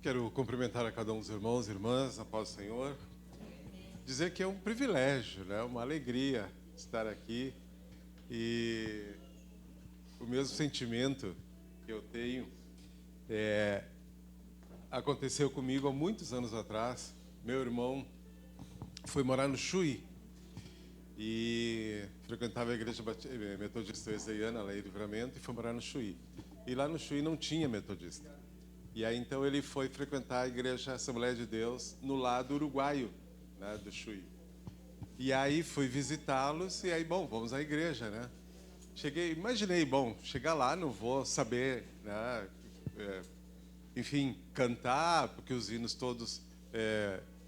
quero cumprimentar a cada um dos irmãos e irmãs, a paz do Senhor. Dizer que é um privilégio, né? Uma alegria estar aqui. E o mesmo sentimento que eu tenho aconteceu comigo há muitos anos atrás. Meu irmão foi morar no Chuí e frequentava a igreja metodista wesleyana lá em Livramento e foi morar no Chuí. E lá no Chuí não tinha metodista. E aí então ele foi frequentar a igreja Assembleia de Deus no lado uruguaio, né, do Chuí. E aí fui visitá-los e aí, bom, vamos à igreja, né? Imaginei, bom, chegar lá não vou saber, né, enfim, cantar, porque os hinos todos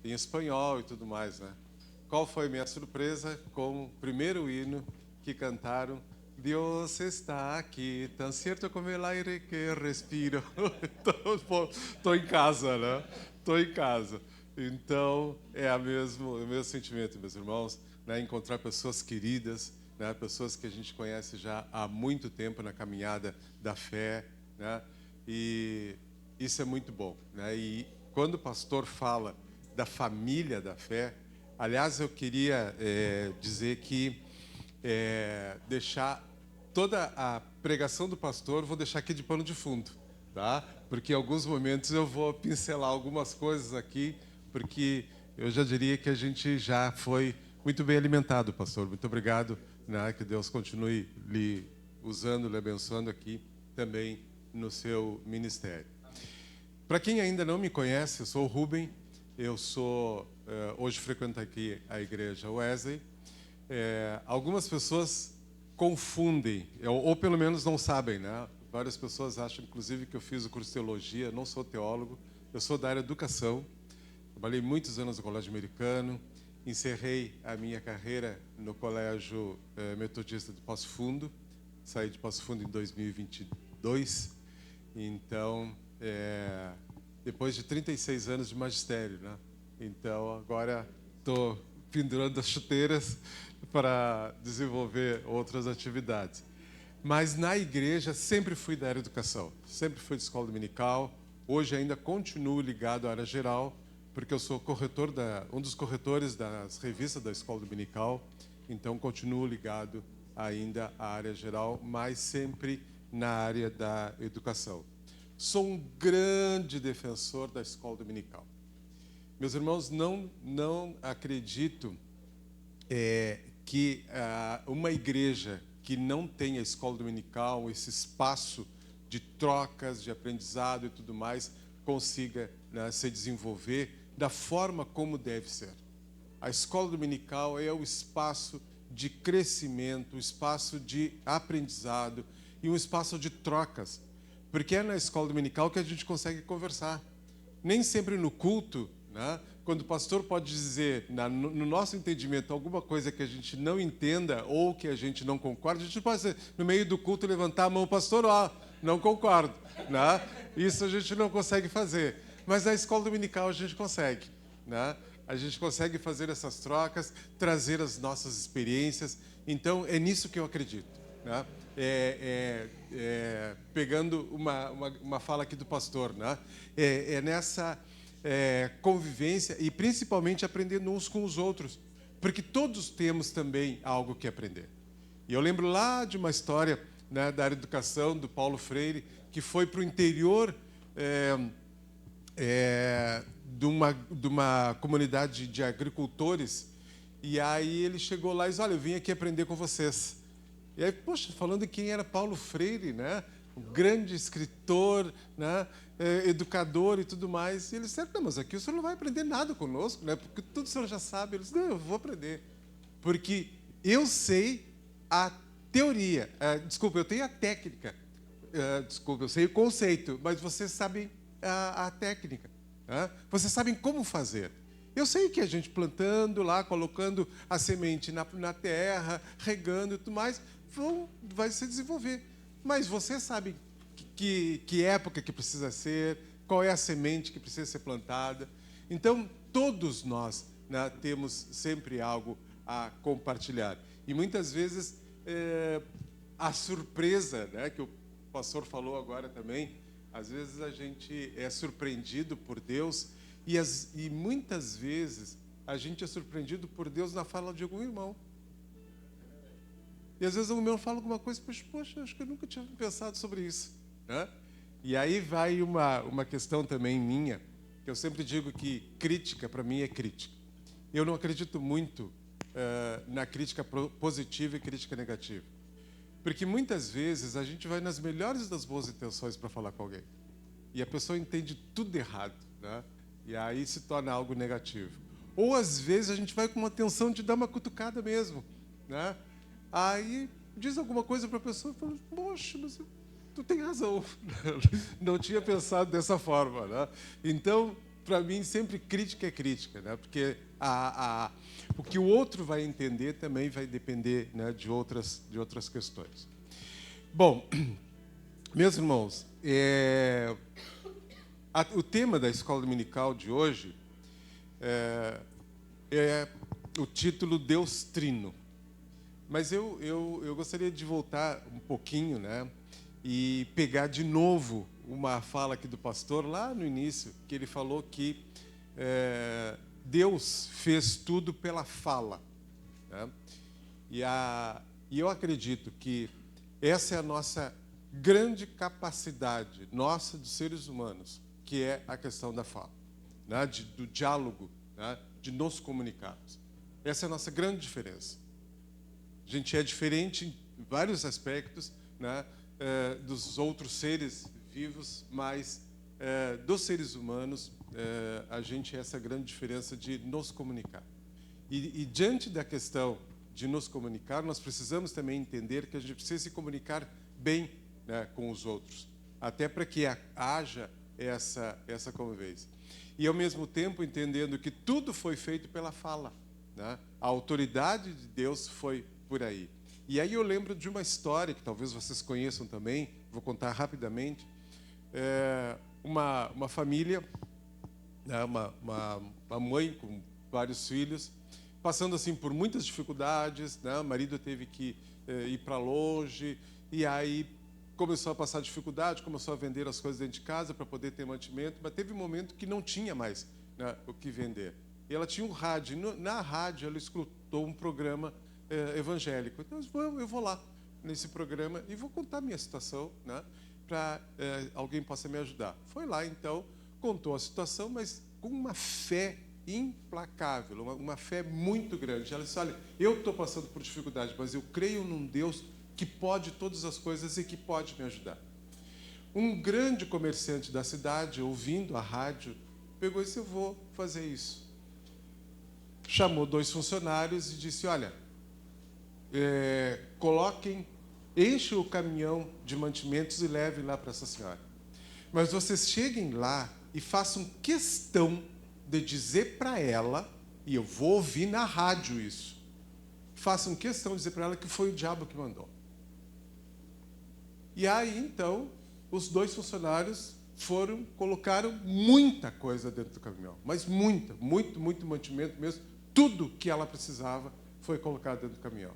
em espanhol e tudo mais, né? Qual foi a minha surpresa com o primeiro hino que cantaram? Deus está aqui, tão certo como o aire que respiro. Então, estou em casa, né? Estou em casa. Então, o mesmo sentimento, meus irmãos, né? Encontrar pessoas queridas, né? Pessoas que a gente conhece já há muito tempo na caminhada da fé, né? E isso é muito bom, né? E quando o pastor fala da família da fé, aliás, eu queria dizer que deixar toda a pregação do pastor, vou deixar aqui de pano de fundo, tá? Porque em alguns momentos eu vou pincelar algumas coisas aqui, porque eu já diria que a gente já foi muito bem alimentado, pastor. Muito obrigado, né? Que Deus continue lhe usando, lhe abençoando aqui também no seu ministério. Para quem ainda não me conhece, eu sou o Rubem, eu sou, hoje frequento aqui a igreja Wesley. Algumas pessoas confundem, ou pelo menos não sabem, né? Várias pessoas acham, inclusive, que eu fiz o curso de teologia, não sou teólogo, eu sou da área de educação, trabalhei muitos anos no colégio americano, encerrei a minha carreira no colégio metodista de Passo Fundo, saí de Passo Fundo em 2022, então, depois de 36 anos de magistério, né? Então, agora estou pendurando as chuteiras para desenvolver outras atividades. Mas na igreja sempre fui da área de educação, sempre fui de escola dominical, hoje ainda continuo ligado à área geral, porque eu sou um dos corretores das revistas da escola dominical, então continuo ligado ainda à área geral, mas sempre na área da educação. Sou um grande defensor da escola dominical. Meus irmãos, não acredito que uma igreja que não tenha escola dominical, esse espaço de trocas, de aprendizado e tudo mais, consiga, né, se desenvolver da forma como deve ser. A escola dominical é o espaço de crescimento, o espaço de aprendizado e um espaço de trocas, porque é na escola dominical que a gente consegue conversar. Nem sempre no culto, né? Quando o pastor pode dizer, no nosso entendimento, alguma coisa que a gente não entenda ou que a gente não concorda, a gente pode, no meio do culto, levantar a mão, pastor, não concordo, né? Isso a gente não consegue fazer. Mas na escola dominical a gente consegue, né? A gente consegue fazer essas trocas, trazer as nossas experiências. Então, é nisso que eu acredito, né? Pegando uma fala aqui do pastor, né? Nessa convivência e principalmente aprendendo uns com os outros, porque todos temos também algo que aprender. E eu lembro lá de uma história, né, da área de educação do Paulo Freire, que foi para o interior de uma comunidade de agricultores, e aí ele chegou lá e disse, olha, eu vim aqui aprender com vocês. E aí, poxa, falando de quem era Paulo Freire, né? Um grande escritor, né? Educador e tudo mais. E ele disse, não, mas aqui o senhor não vai aprender nada conosco, né? Porque tudo o senhor já sabe. Ele disse, não, eu vou aprender. Porque eu sei a teoria. Desculpa, eu tenho a técnica. Desculpa, eu sei o conceito, mas vocês sabem a técnica. Né? Vocês sabem como fazer. Eu sei que a gente plantando lá, colocando a semente na terra, regando e tudo mais, vai se desenvolver. Mas você sabe que época que precisa ser, qual é a semente que precisa ser plantada. Então, todos nós, né, temos sempre algo a compartilhar. E muitas vezes a surpresa, né, que o pastor falou agora também, Às vezes a gente é surpreendido por Deus e muitas vezes a gente é surpreendido por Deus na fala de algum irmão. E às vezes o irmão fala alguma coisa, poxa, acho que eu nunca tinha pensado sobre isso, né? E aí vai uma questão também minha, que eu sempre digo que crítica, para mim, é crítica. Eu não acredito muito na crítica positiva e crítica negativa. Porque muitas vezes a gente vai nas melhores das boas intenções para falar com alguém. E a pessoa entende tudo errado, né? E aí se torna algo negativo. Ou às vezes a gente vai com uma intenção de dar uma cutucada mesmo, né? Aí diz alguma coisa para a pessoa e fala, poxa, mas tu tem razão. Não tinha pensado dessa forma, né? Então, para mim, sempre crítica é crítica, né? Porque o que o outro vai entender também vai depender, né, de outras questões. Bom, meus irmãos, o tema da escola dominical de hoje é o título Deus Trino. Mas eu gostaria de voltar um pouquinho, né, e pegar de novo uma fala aqui do pastor lá no início, que ele falou que Deus fez tudo pela fala, né? E eu acredito que essa é a nossa grande capacidade, nossa, dos seres humanos, que é a questão da fala, né? Do diálogo, né? De nos comunicarmos. Essa é a nossa grande diferença. A gente é diferente em vários aspectos, né, dos outros seres vivos, mas dos seres humanos, a gente é essa grande diferença de nos comunicar. E diante da questão de nos comunicar, nós precisamos também entender que a gente precisa se comunicar bem, né, com os outros, até para que haja essa convivência. E, ao mesmo tempo, entendendo que tudo foi feito pela fala, né? A autoridade de Deus foi por aí. E aí eu lembro de uma história que talvez vocês conheçam também, vou contar rapidamente. Uma família, né, uma mãe com vários filhos, passando assim por muitas dificuldades, né? O marido teve que ir para longe, e aí começou a passar dificuldade, começou a vender as coisas dentro de casa para poder ter mantimento, mas teve um momento que não tinha mais, né, o que vender. E ela tinha um rádio, na rádio ela escutou um programa evangélico. Então eu vou lá nesse programa e vou contar a minha situação, né, para alguém possa me ajudar. Foi lá, então, contou a situação, mas com uma fé implacável, uma fé muito grande. Ela disse, olha, eu estou passando por dificuldade, mas eu creio num Deus que pode todas as coisas e que pode me ajudar. Um grande comerciante da cidade, ouvindo a rádio, pegou e disse, eu vou fazer isso. Chamou 2 funcionários e disse, olha, enchem o caminhão de mantimentos e levem lá para essa senhora. Mas vocês cheguem lá e façam questão de dizer para ela, e eu vou ouvir na rádio isso, façam questão de dizer para ela que foi o diabo que mandou. E aí, então, os 2 funcionários colocaram muita coisa dentro do caminhão, mas muito mantimento mesmo, tudo que ela precisava foi colocado dentro do caminhão.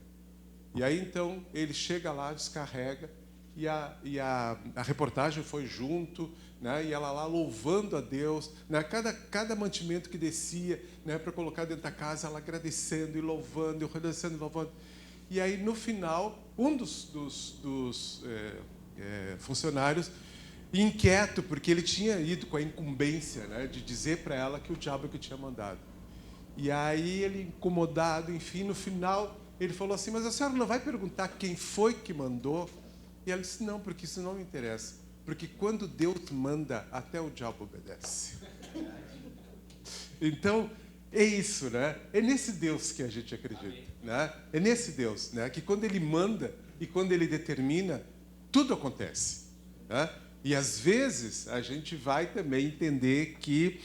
E aí, então, ele chega lá, descarrega, e a reportagem foi junto, né, e ela lá louvando a Deus, né, cada mantimento que descia, né, para colocar dentro da casa, ela agradecendo e louvando, agradecendo e louvando. E aí, no final, um dos funcionários, inquieto, porque ele tinha ido com a incumbência, né, de dizer para ela que o diabo que tinha mandado. E aí, ele, incomodado, enfim, no final, ele falou assim, mas a senhora não vai perguntar quem foi que mandou? E ela disse, não, porque isso não me interessa. Porque quando Deus manda, até o diabo obedece. Então, é isso, né? É nesse Deus que a gente acredita, né? É nesse Deus, né, que quando Ele manda e quando Ele determina, tudo acontece, né? E às vezes a gente vai também entender que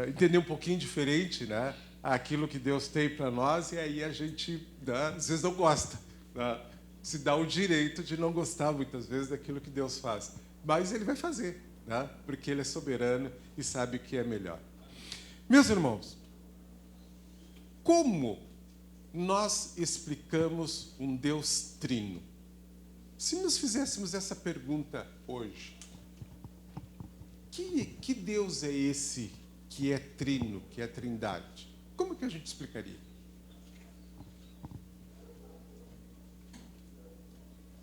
entender um pouquinho diferente, né, aquilo que Deus tem para nós, e aí a gente, né, às vezes não gosta, né? Se dá o direito de não gostar muitas vezes daquilo que Deus faz, mas Ele vai fazer, né? Porque Ele é soberano e sabe o que é melhor. Meus irmãos, como nós explicamos um Deus trino? Se nos fizéssemos essa pergunta hoje, Que Deus é esse que é trino, que é trindade? Como que a gente explicaria?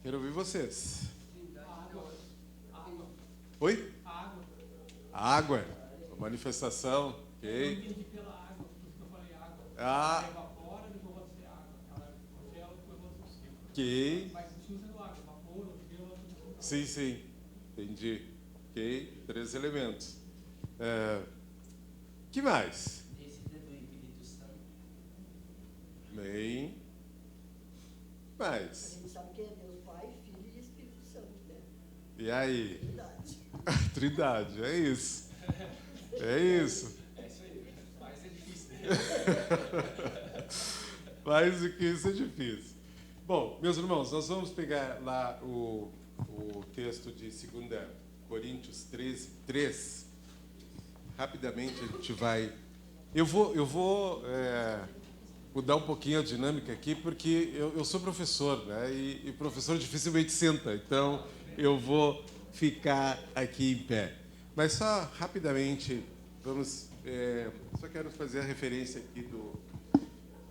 Quero ouvir vocês. Oi? A água. A manifestação. Ok. Eu entendi pela água, por isso que eu falei água. Ah. Ela evapora, depois volta a ser água. Ela congela, depois volta a ser seco. Ok. Mas continua sendo água. Evapora, gela, tudo. Sim, sim. Entendi. Ok. 3 elementos. Que mais? Descida do Espírito Santo. Bem. A Mais. gente sabe que é Deus Pai, Filho e Espírito Santo, né? E aí? Verdade. Trindade, é isso. É isso. É isso aí. Mas é difícil. Mais do que isso é difícil. Bom, meus irmãos, nós vamos pegar lá o texto de 2 Coríntios 13, 3. Rapidamente a gente vai... Eu vou mudar um pouquinho a dinâmica aqui, porque eu sou professor, né? E professor dificilmente senta, então eu vou ficar aqui em pé. Mas só rapidamente, vamos... só quero fazer a referência aqui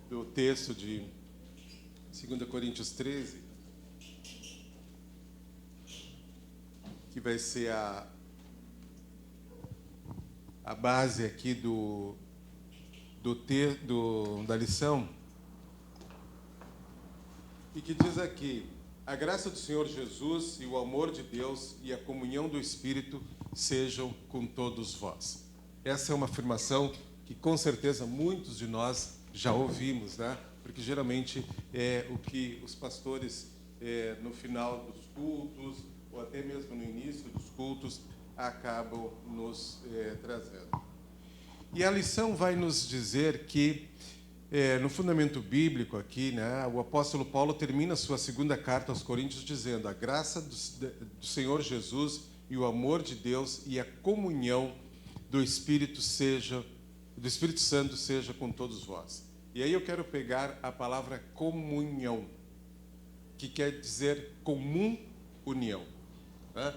do texto de 2 Coríntios 13, que vai ser a base aqui da lição, e que diz aqui: a graça do Senhor Jesus e o amor de Deus e a comunhão do Espírito sejam com todos vós. Essa é uma afirmação que com certeza muitos de nós já ouvimos, né? Porque geralmente é o que os pastores no final dos cultos ou até mesmo no início dos cultos acabam nos trazendo. E a lição vai nos dizer que no fundamento bíblico aqui, né, o apóstolo Paulo termina sua segunda carta aos Coríntios dizendo: a graça do Senhor Jesus e o amor de Deus e a comunhão do Espírito Santo seja com todos vós. E aí eu quero pegar a palavra comunhão, que quer dizer comum união, né?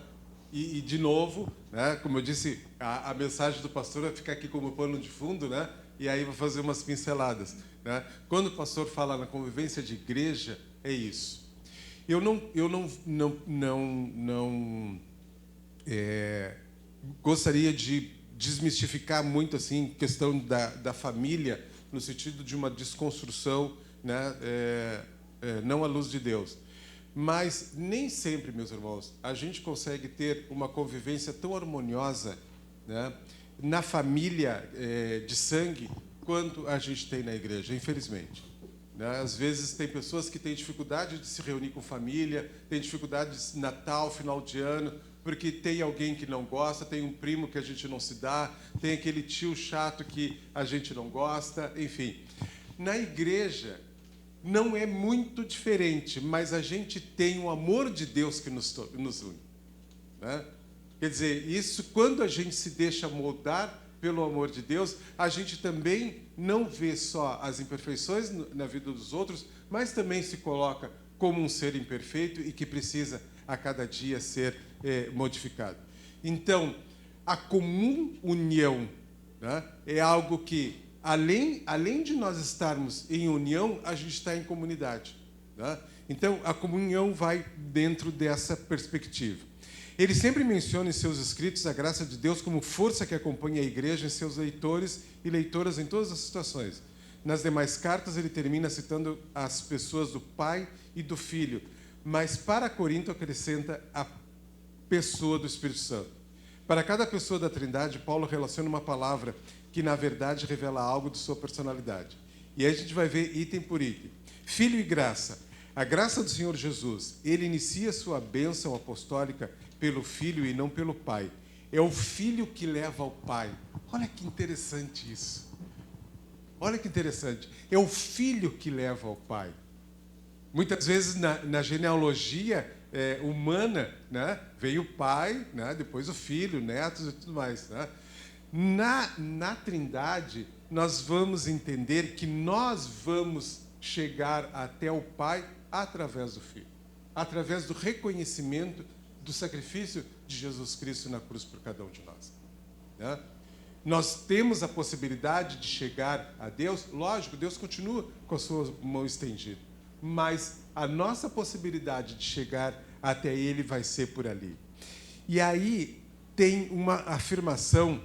E de novo, né, como eu disse, a mensagem do pastor vai ficar aqui como pano de fundo, né? E aí vou fazer umas pinceladas, né? Quando o pastor fala na convivência de igreja, é isso. Eu não gostaria de desmistificar muito assim questão da família no sentido de uma desconstrução, né? Não à luz de Deus. Mas nem sempre, meus irmãos, a gente consegue ter uma convivência tão harmoniosa, né, na família de sangue quanto a gente tem na igreja, infelizmente. Né? Às vezes tem pessoas que têm dificuldade de se reunir com família, têm dificuldade de Natal, final de ano, porque tem alguém que não gosta, tem um primo que a gente não se dá, tem aquele tio chato que a gente não gosta, enfim. Na igreja não é muito diferente, mas a gente tem o amor de Deus que nos une, né? Quer dizer, isso, quando a gente se deixa moldar pelo amor de Deus, a gente também não vê só as imperfeições na vida dos outros, mas também se coloca como um ser imperfeito e que precisa a cada dia ser modificado. Então, a comum união, né, é algo que, além de nós estarmos em união, a gente está em comunidade, né? Então, a comunhão vai dentro dessa perspectiva. Ele sempre menciona em seus escritos a graça de Deus como força que acompanha a igreja em seus leitores e leitoras em todas as situações. Nas demais cartas, ele termina citando as pessoas do Pai e do Filho, mas para Corinto acrescenta a pessoa do Espírito Santo. Para cada pessoa da Trindade, Paulo relaciona uma palavra que, na verdade, revela algo de sua personalidade. E aí a gente vai ver item por item. Filho e graça. A graça do Senhor Jesus, ele inicia sua bênção apostólica pelo Filho e não pelo Pai. É o Filho que leva ao Pai. Olha que interessante isso. Olha que interessante. É o Filho que leva ao Pai. Muitas vezes na genealogia humana, né, veio o Pai, né, depois o Filho, netos e tudo mais, né? Na Trindade, nós vamos entender que nós vamos chegar até o Pai através do Filho, através do reconhecimento do sacrifício de Jesus Cristo na cruz por cada um de nós. Né? Nós temos a possibilidade de chegar a Deus, lógico, Deus continua com a sua mão estendida, mas a nossa possibilidade de chegar até Ele vai ser por ali. E aí tem uma afirmação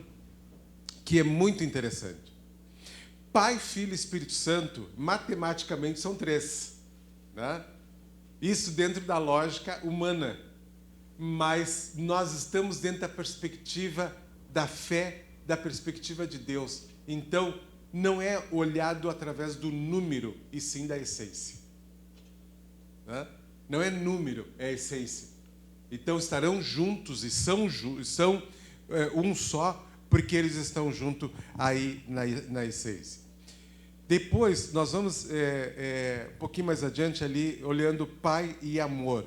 que é muito interessante. Pai, Filho e Espírito Santo, matematicamente são 3. Né? Isso dentro da lógica humana. Mas nós estamos dentro da perspectiva da fé, da perspectiva de Deus. Então, não é olhado através do número, e sim da essência. Né? Não é número, é essência. Então, estarão juntos e são um só, porque eles estão juntos aí na essência. Depois, nós vamos um pouquinho mais adiante ali, olhando Pai e amor.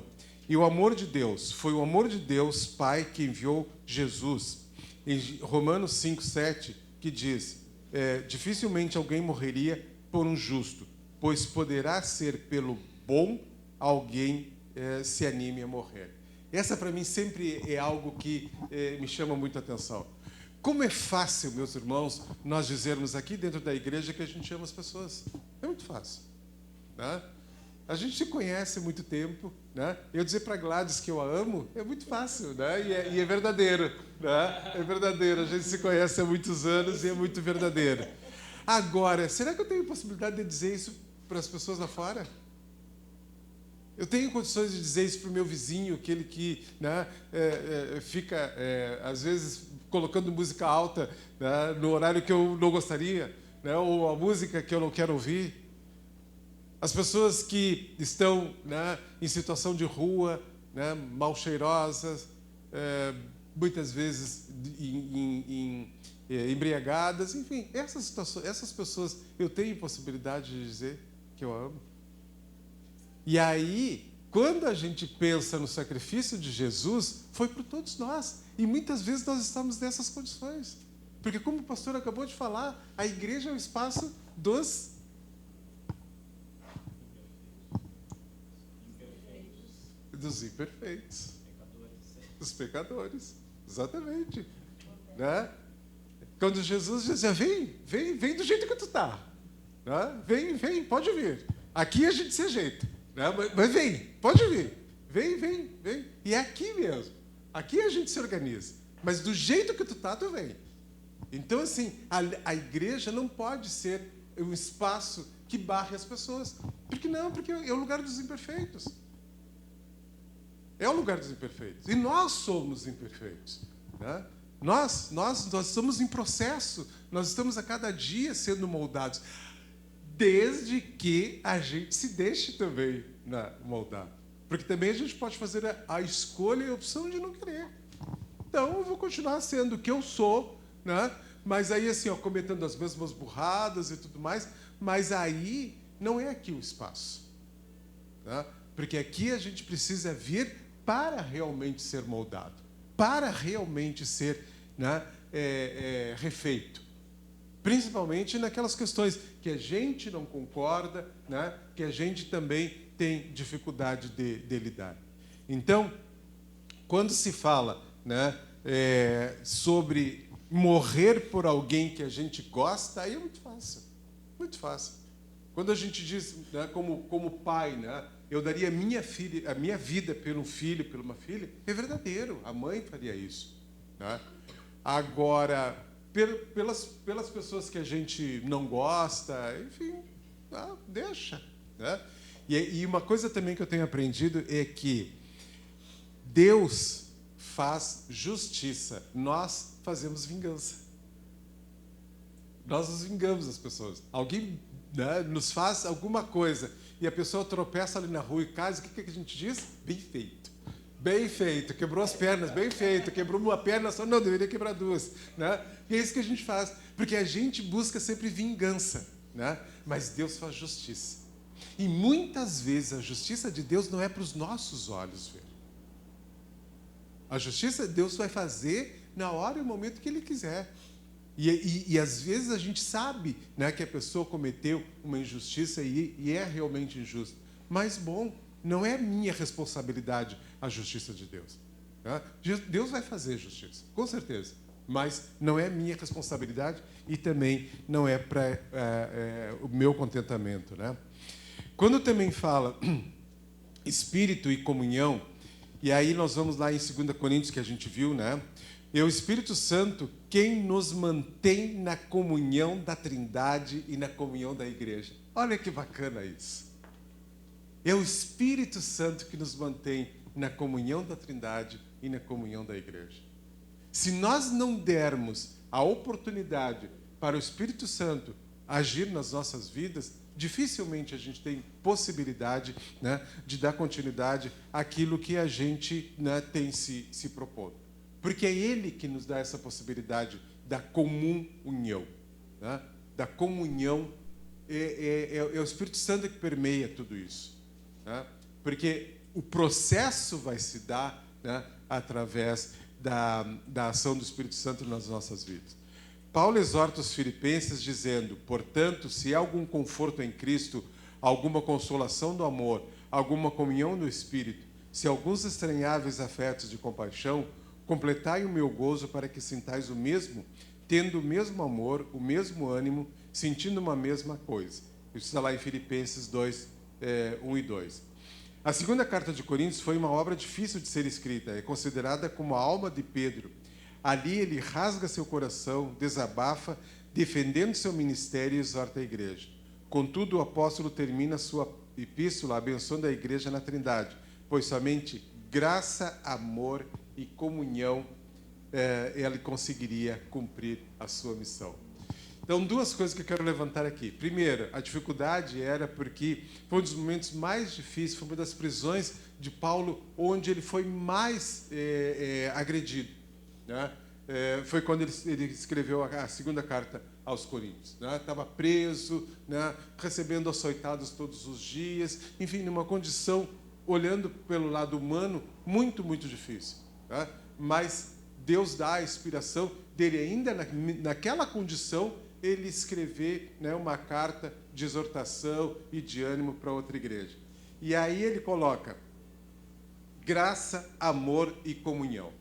E o amor de Deus, foi o amor de Deus, Pai, que enviou Jesus. Em Romanos 5:7, que diz, dificilmente alguém morreria por um justo, pois poderá ser pelo bom alguém se anime a morrer. Essa, para mim, sempre é algo que me chama muito a atenção. Como é fácil, meus irmãos, nós dizermos aqui dentro da igreja que a gente ama as pessoas. É muito fácil. Né? A gente se conhece há muito tempo. Né? Eu dizer para Gladys que eu a amo é muito fácil. Né? E é verdadeiro. Né? É verdadeiro. A gente se conhece há muitos anos e é muito verdadeiro. Agora, será que eu tenho possibilidade de dizer isso para as pessoas lá fora? Eu tenho condições de dizer isso para o meu vizinho, aquele que né, fica, às vezes, colocando música alta né, no horário que eu não gostaria, né, ou a música que eu não quero ouvir. As pessoas que estão né, em situação de rua, né, mal cheirosas, muitas vezes embriagadas, enfim, essas pessoas eu tenho possibilidade de dizer que eu amo. E aí, quando a gente pensa no sacrifício de Jesus, foi por todos nós. E muitas vezes nós estamos nessas condições. Porque, como o pastor acabou de falar, a igreja é o espaço dos imperfeitos. Dos pecadores. Exatamente. Né? Quando Jesus dizia, vem do jeito que tu está. Né? Vem, pode vir. Aqui a gente se ajeita. Né? Mas vem, pode vir. Vem. E é aqui mesmo. Aqui a gente se organiza. Mas do jeito que tu tá, tu vem. Então, assim, a igreja não pode ser um espaço que barre as pessoas. Porque é o lugar dos imperfeitos. É o lugar dos imperfeitos. E nós somos imperfeitos. Né? Nós estamos em processo. Nós estamos a cada dia sendo moldados. Desde que a gente se deixe também moldar. Porque também a gente pode fazer a escolha e a opção de não querer. Então, eu vou continuar sendo o que eu sou, né? Mas aí, assim, cometendo as mesmas burradas e tudo mais, mas aí não é aqui o espaço. Né? Porque aqui a gente precisa vir para realmente ser moldado, para realmente ser né, refeito. Principalmente naquelas questões que a gente não concorda, né, que a gente também tem dificuldade de lidar. Então, quando se fala né, sobre morrer por alguém que a gente gosta, aí é muito fácil. Muito fácil. Quando a gente diz, né, como pai, né, eu daria a minha vida por um filho, por uma filha, é verdadeiro. A mãe faria isso. Né? Agora, pelas pessoas que a gente não gosta, enfim, deixa. Né? E uma coisa também que eu tenho aprendido é que Deus faz justiça, nós fazemos vingança. Nós nos vingamos das pessoas. Alguém né, nos faz alguma coisa e a pessoa tropeça ali na rua e cai, o que a gente diz? Bem feito. Bem feito, quebrou as pernas, bem feito, quebrou uma perna só, não, deveria quebrar duas. Né? E é isso que a gente faz, porque a gente busca sempre vingança, né? Mas Deus faz justiça. E muitas vezes a justiça de Deus não é para os nossos olhos ver. A justiça de Deus vai fazer na hora e no momento que Ele quiser. E às vezes a gente sabe né, que a pessoa cometeu uma injustiça e é realmente injusta. Mas, bom, não é minha responsabilidade a justiça de Deus. Né? Deus vai fazer justiça, com certeza. Mas não é minha responsabilidade e também não é para o meu contentamento. Né? Quando também fala Espírito e comunhão, e aí nós vamos lá em 2 Coríntios, que a gente viu, né? É o Espírito Santo quem nos mantém na comunhão da Trindade e na comunhão da igreja. Olha que bacana isso. É o Espírito Santo que nos mantém na comunhão da Trindade e na comunhão da igreja. Se nós não dermos a oportunidade para o Espírito Santo agir nas nossas vidas, dificilmente a gente tem possibilidade, né, de dar continuidade àquilo que a gente, né, tem se proposto. Porque é Ele que nos dá essa possibilidade da comum união. Né? Da comunhão, é o Espírito Santo que permeia tudo isso. Né? Porque o processo vai se dar, né, através da ação do Espírito Santo nas nossas vidas. Paulo exorta os filipenses dizendo: portanto, se há algum conforto em Cristo, alguma consolação do amor, alguma comunhão no Espírito, se alguns estranháveis afetos de compaixão, completai o meu gozo para que sintais o mesmo, tendo o mesmo amor, o mesmo ânimo, sentindo uma mesma coisa. Isso está lá em Filipenses 2, 1 e 2. A segunda carta de Coríntios foi uma obra difícil de ser escrita, é considerada como a alma de Pedro. Ali ele rasga seu coração, desabafa, defendendo seu ministério e exorta a igreja. Contudo, o apóstolo termina sua epístola abençoando a igreja na Trindade, pois somente graça, amor e comunhão ele conseguiria cumprir a sua missão. Então, duas coisas que eu quero levantar aqui. Primeiro, a dificuldade era porque foi um dos momentos mais difíceis, foi uma das prisões de Paulo onde ele foi mais agredido. Né? Foi quando ele escreveu a segunda carta aos Coríntios. Né? Estava preso, né? Recebendo açoitados todos os dias, enfim, numa condição, olhando pelo lado humano, muito, muito difícil. Né? Mas Deus dá a inspiração dele ainda naquela condição, ele escrever, né, uma carta de exortação e de ânimo para outra igreja. E aí ele coloca graça, amor e comunhão.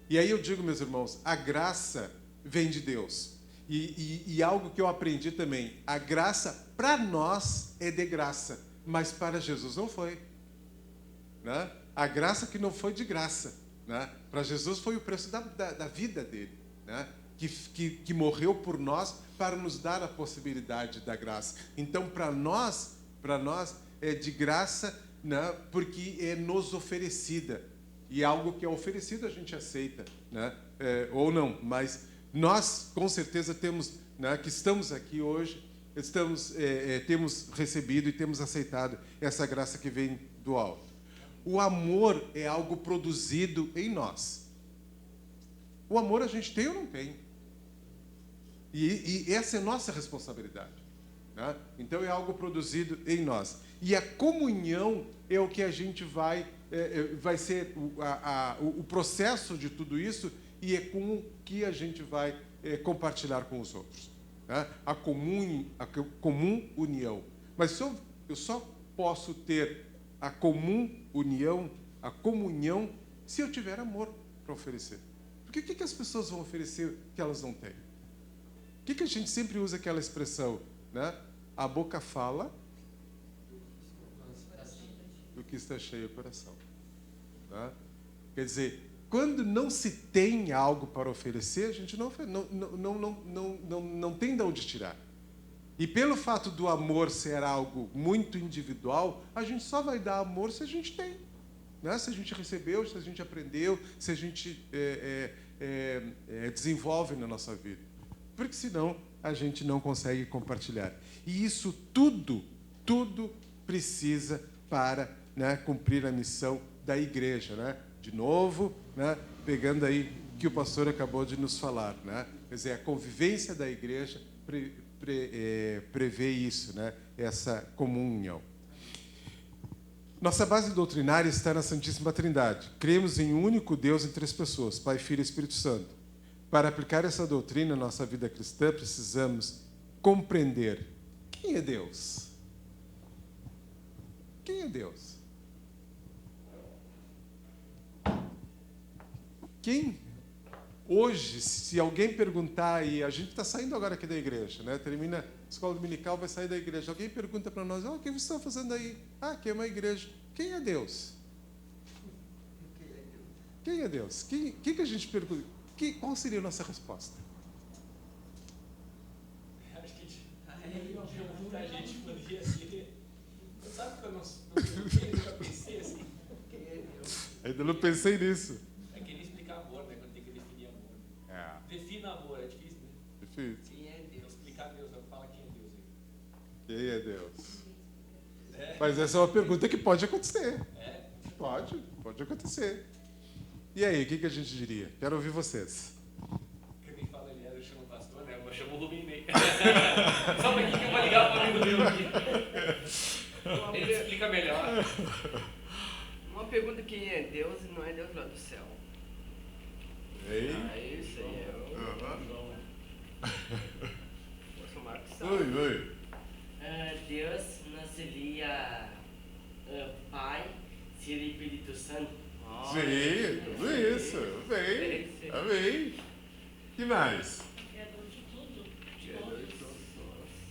E aí eu digo, meus irmãos, a graça vem de Deus. E algo que eu aprendi também, a graça para nós é de graça, mas para Jesus não foi. Né? A graça que não foi de graça. Né? Para Jesus foi o preço da vida dele. Né? Que morreu por nós para nos dar a possibilidade da graça. Então, para nós é de graça, né? Porque é nos oferecida. E algo que é oferecido a gente aceita, né? Ou não, mas nós com certeza temos, né, que estamos aqui hoje, temos recebido e temos aceitado essa graça que vem do alto. O amor é algo produzido em nós. O amor a gente tem ou não tem? E essa é nossa responsabilidade. Né? Então é algo produzido em nós. E a comunhão é o que a gente vai ser o processo de tudo isso, e é com o que a gente vai compartilhar com os outros. Né? A comum união. Mas eu só posso ter a comum união, a comunhão, se eu tiver amor para oferecer. Porque o que as pessoas vão oferecer que elas não têm? O que a gente sempre usa aquela expressão, né? A boca fala do que está cheio o coração. Né? Quer dizer, quando não se tem algo para oferecer, a gente não tem de onde tirar. E pelo fato do amor ser algo muito individual, a gente só vai dar amor se a gente tem. Né? Se a gente recebeu, se a gente aprendeu, se a gente desenvolve na nossa vida. Porque senão a gente não consegue compartilhar. E isso tudo precisa para, né, cumprir a missão da igreja. Né? De novo, né, pegando aí o que o pastor acabou de nos falar. Né? Quer dizer, a convivência da igreja prevê isso, né? Essa comunhão. Nossa base doutrinária está na Santíssima Trindade. Cremos em um único Deus em três pessoas, Pai, Filho e Espírito Santo. Para aplicar essa doutrina na nossa vida cristã, precisamos compreender quem é Deus. Quem é Deus? quem hoje, se alguém perguntar, e a gente está saindo agora aqui da igreja, né? Termina a escola dominical, vai sair da igreja. Alguém pergunta para nós: o que vocês estão fazendo aí? Que é uma igreja. Quem é Deus? Quem é Deus? Que a gente pergunta? Qual seria a nossa resposta? Acho que muita gente poderia ser. Sabe que eu nunca pensei assim? Quem é Deus? Ainda não pensei nisso. É que nem explicar amor, né? Quando tem que definir amor. Defina amor, é difícil, né? Difícil. Quem é Deus? Explicar Deus, não fala quem é Deus aí. Quem é Deus? Mas essa é uma pergunta que pode acontecer. Pode acontecer. E aí, o que a gente diria? Quero ouvir vocês. Quem fala ele eu chamo o pastor, né? Eu chamo o Rubinei. Só um pouquinho que eu vou ligar para o amigo meu aqui. Ele explica melhor. Uma pergunta: quem é Deus e não é Deus lá do céu? Isso aí é o... Eu sou Marcos Santos. Oi. Deus não seria Pai, seria Espírito Santo? Sim, tudo isso. Amém. Que mais? Criador de tudo.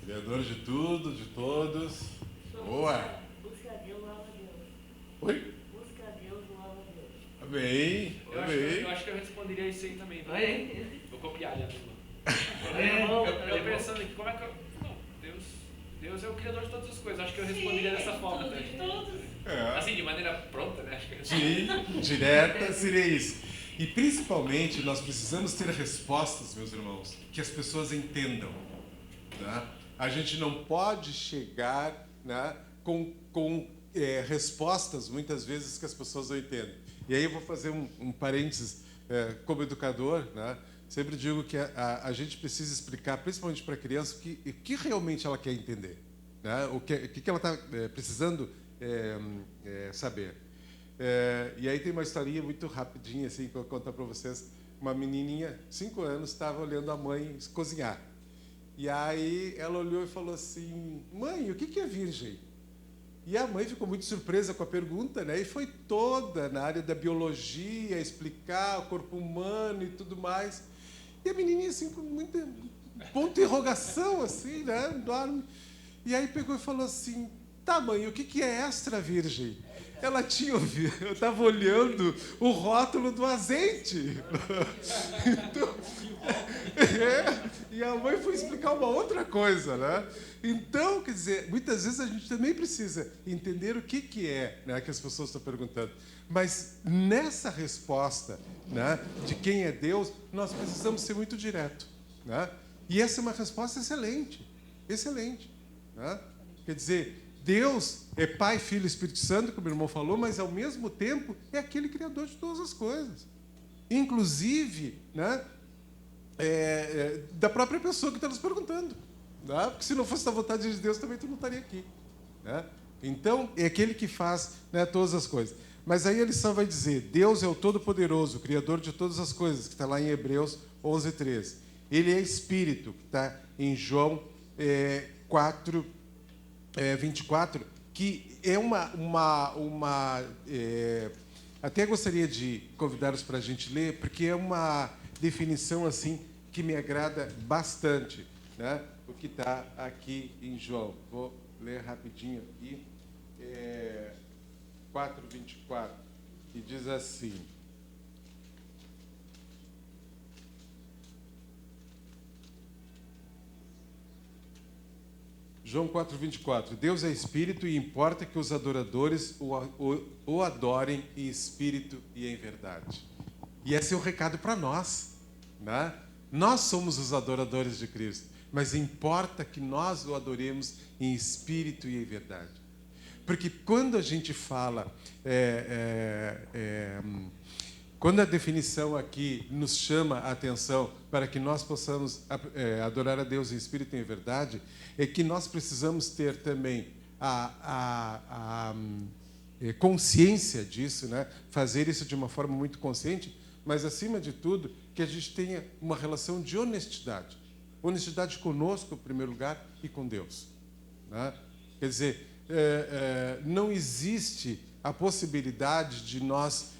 Criador de tudo, de todos. Boa. Busca a Deus, louva a Deus. Oi? Busca a Deus, louva a Deus. Amém. Eu acho que eu responderia isso aí também. Vou copiar ali a turma. Eu pensando aqui, como é que eu... Não, Deus é o criador de todas as coisas. Acho que eu responderia dessa forma tudo, também. de todos. Assim, de maneira pronta, né? Acho que Direta seria isso. E principalmente nós precisamos ter respostas, meus irmãos, que as pessoas entendam. Né? A gente não pode chegar, né, com respostas, muitas vezes, que as pessoas não entendem. E aí eu vou fazer um parênteses como educador, né? Sempre digo que a gente precisa explicar, principalmente para a criança, o que realmente ela quer entender, né? O que ela está precisando saber. E aí tem uma historinha muito rapidinha assim, que eu vou contar para vocês. Uma menininha, 5 anos, estava olhando a mãe cozinhar. E aí ela olhou e falou assim: mãe, o que é virgem? E a mãe ficou muito surpresa com a pergunta, né? E foi toda na área da biologia, explicar o corpo humano e tudo mais. E a menininha, assim, com muita ponto de interrogação, assim, né? Dorme. E aí pegou e falou assim: tá, mãe, o que é extra virgem? Ela tinha ouvido, eu estava olhando o rótulo do azeite. Então, e a mãe foi explicar uma outra coisa, né? Então, quer dizer, muitas vezes a gente também precisa entender o que é, né, que as pessoas estão perguntando. Mas nessa resposta, né, de quem é Deus, nós precisamos ser muito direto, né? E essa é uma resposta excelente, excelente, né? Quer dizer, Deus é Pai, Filho e Espírito Santo, como o irmão falou, mas ao mesmo tempo é aquele Criador de todas as coisas. Inclusive, né, da própria pessoa que está nos perguntando. Né? Porque se não fosse da vontade de Deus, também tu não estaria aqui. Né? Então, é aquele que faz, né, todas as coisas. Mas aí a lição vai dizer: Deus é o Todo-Poderoso, Criador de todas as coisas, que está lá em Hebreus 11:13. Ele é Espírito, que está em João 4:24, que é até gostaria de convidá-los para a gente ler, porque é uma definição assim que me agrada bastante, né? O que está aqui em João. Vou ler rapidinho aqui. 4:24, que diz assim: João 4:24. Deus é espírito e importa que os adoradores o adorem em espírito e em verdade. E esse é o recado para nós, né? Nós somos os adoradores de Cristo, mas importa que nós o adoremos em espírito e em verdade. Porque quando a gente fala, quando a definição aqui nos chama a atenção para que nós possamos adorar a Deus em espírito e em verdade, é que nós precisamos ter também a consciência disso, né? Fazer isso de uma forma muito consciente, mas, acima de tudo, que a gente tenha uma relação de honestidade. Honestidade conosco, em primeiro lugar, e com Deus. Né? Quer dizer, não existe a possibilidade de nós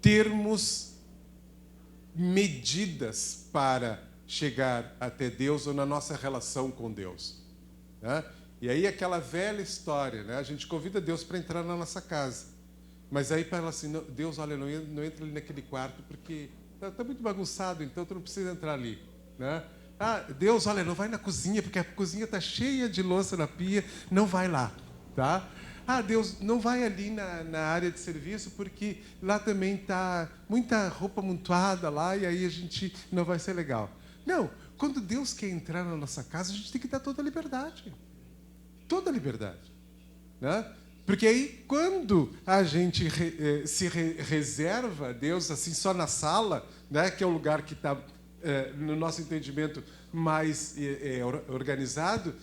termos medidas para chegar até Deus ou na nossa relação com Deus, né? E aí aquela velha história, né? A gente convida Deus para entrar na nossa casa, mas aí fala assim, não, Deus, olha, não entra ali naquele quarto porque tá muito bagunçado, então tu não precisa entrar ali, né? Ah, Deus, olha, não vai na cozinha porque a cozinha está cheia de louça na pia, não vai lá, tá? Ah, Deus, não vai ali na área de serviço porque lá também está muita roupa amontoada lá e aí a gente não vai ser legal. Não, quando Deus quer entrar na nossa casa, a gente tem que dar toda a liberdade. Toda a liberdade, né? Porque aí, quando a gente reserva Deus assim só na sala, né, que é o lugar que está, no nosso entendimento, mais organizado,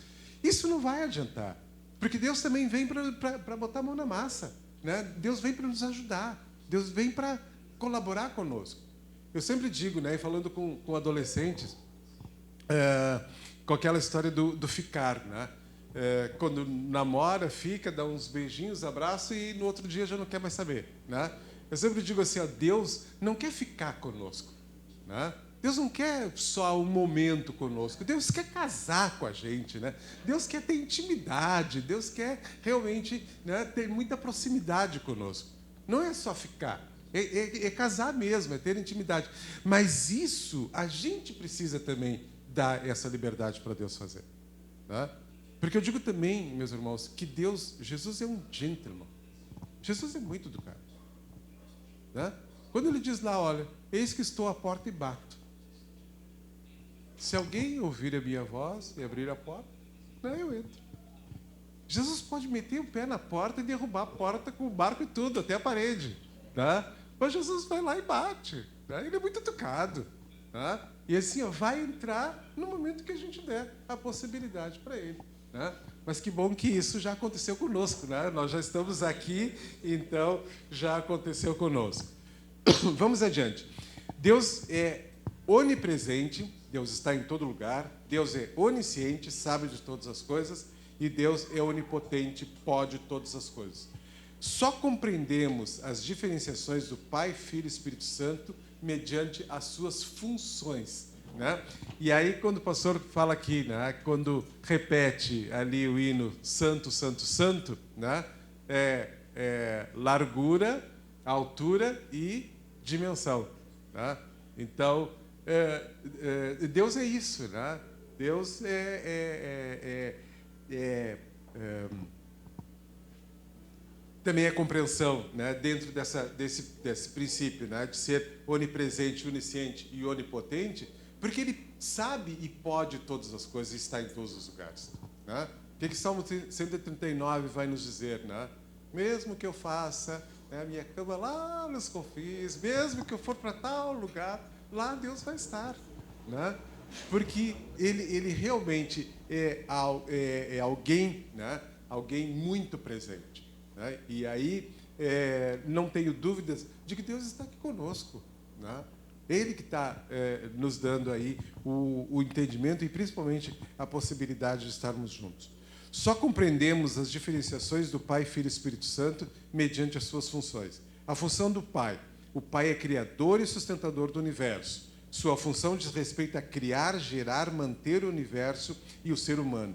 isso não vai adiantar. Porque Deus também vem para botar a mão na massa, né? Deus vem para nos ajudar. Deus vem para colaborar conosco. Eu sempre digo, né, falando com adolescentes, com aquela história do ficar, né? Quando namora, fica, dá uns beijinhos, abraço e no outro dia já não quer mais saber, né? Eu sempre digo assim, ó, Deus não quer ficar conosco, né? Deus não quer só um momento conosco, Deus quer casar com a gente, né? Deus quer ter intimidade, Deus quer realmente, né, ter muita proximidade conosco. Não é só ficar, é casar mesmo, é ter intimidade. Mas isso a gente precisa também dar essa liberdade para Deus fazer, né? Porque eu digo também, meus irmãos, que Jesus é um gentleman. Jesus é muito educado, né? Quando ele diz lá, olha, eis que estou à porta e bato. Se alguém ouvir a minha voz e abrir a porta, eu entro. Jesus pode meter o pé na porta e derrubar a porta com o barco e tudo, até a parede, né? Mas Jesus vai lá e bate, né? Ele é muito educado, né? E assim, ó, vai entrar no momento que a gente der a possibilidade para ele, né? Mas que bom que isso já aconteceu conosco, né? Nós já estamos aqui, então já aconteceu conosco. Vamos adiante. Deus é onipresente, Deus está em todo lugar, Deus é onisciente, sabe de todas as coisas, e Deus é onipotente, pode todas as coisas. Só compreendemos as diferenciações do Pai, Filho e Espírito Santo mediante as suas funções, né? E aí, quando o pastor fala aqui, né, quando repete ali o hino Santo, Santo, Santo, né, largura, altura e dimensão, né? Então, Deus é isso, né? Deus também é compreensão, né, dentro desse princípio, né, de ser onipresente, onisciente e onipotente, porque ele sabe e pode todas as coisas e está em todos os lugares, né? O que Salmo 139 vai nos dizer, né? Mesmo que eu faça, né, a minha cama lá nos confins, mesmo que eu for para tal lugar, lá Deus vai estar, né? Porque ele realmente é alguém, né? Alguém muito presente, né? E aí não tenho dúvidas de que Deus está aqui conosco, né? Ele que está nos dando aí o entendimento e principalmente a possibilidade de estarmos juntos. Só compreendemos as diferenciações do Pai, Filho e Espírito Santo mediante as suas funções. A função do Pai. O Pai é criador e sustentador do universo. Sua função diz respeito a criar, gerar, manter o universo e o ser humano.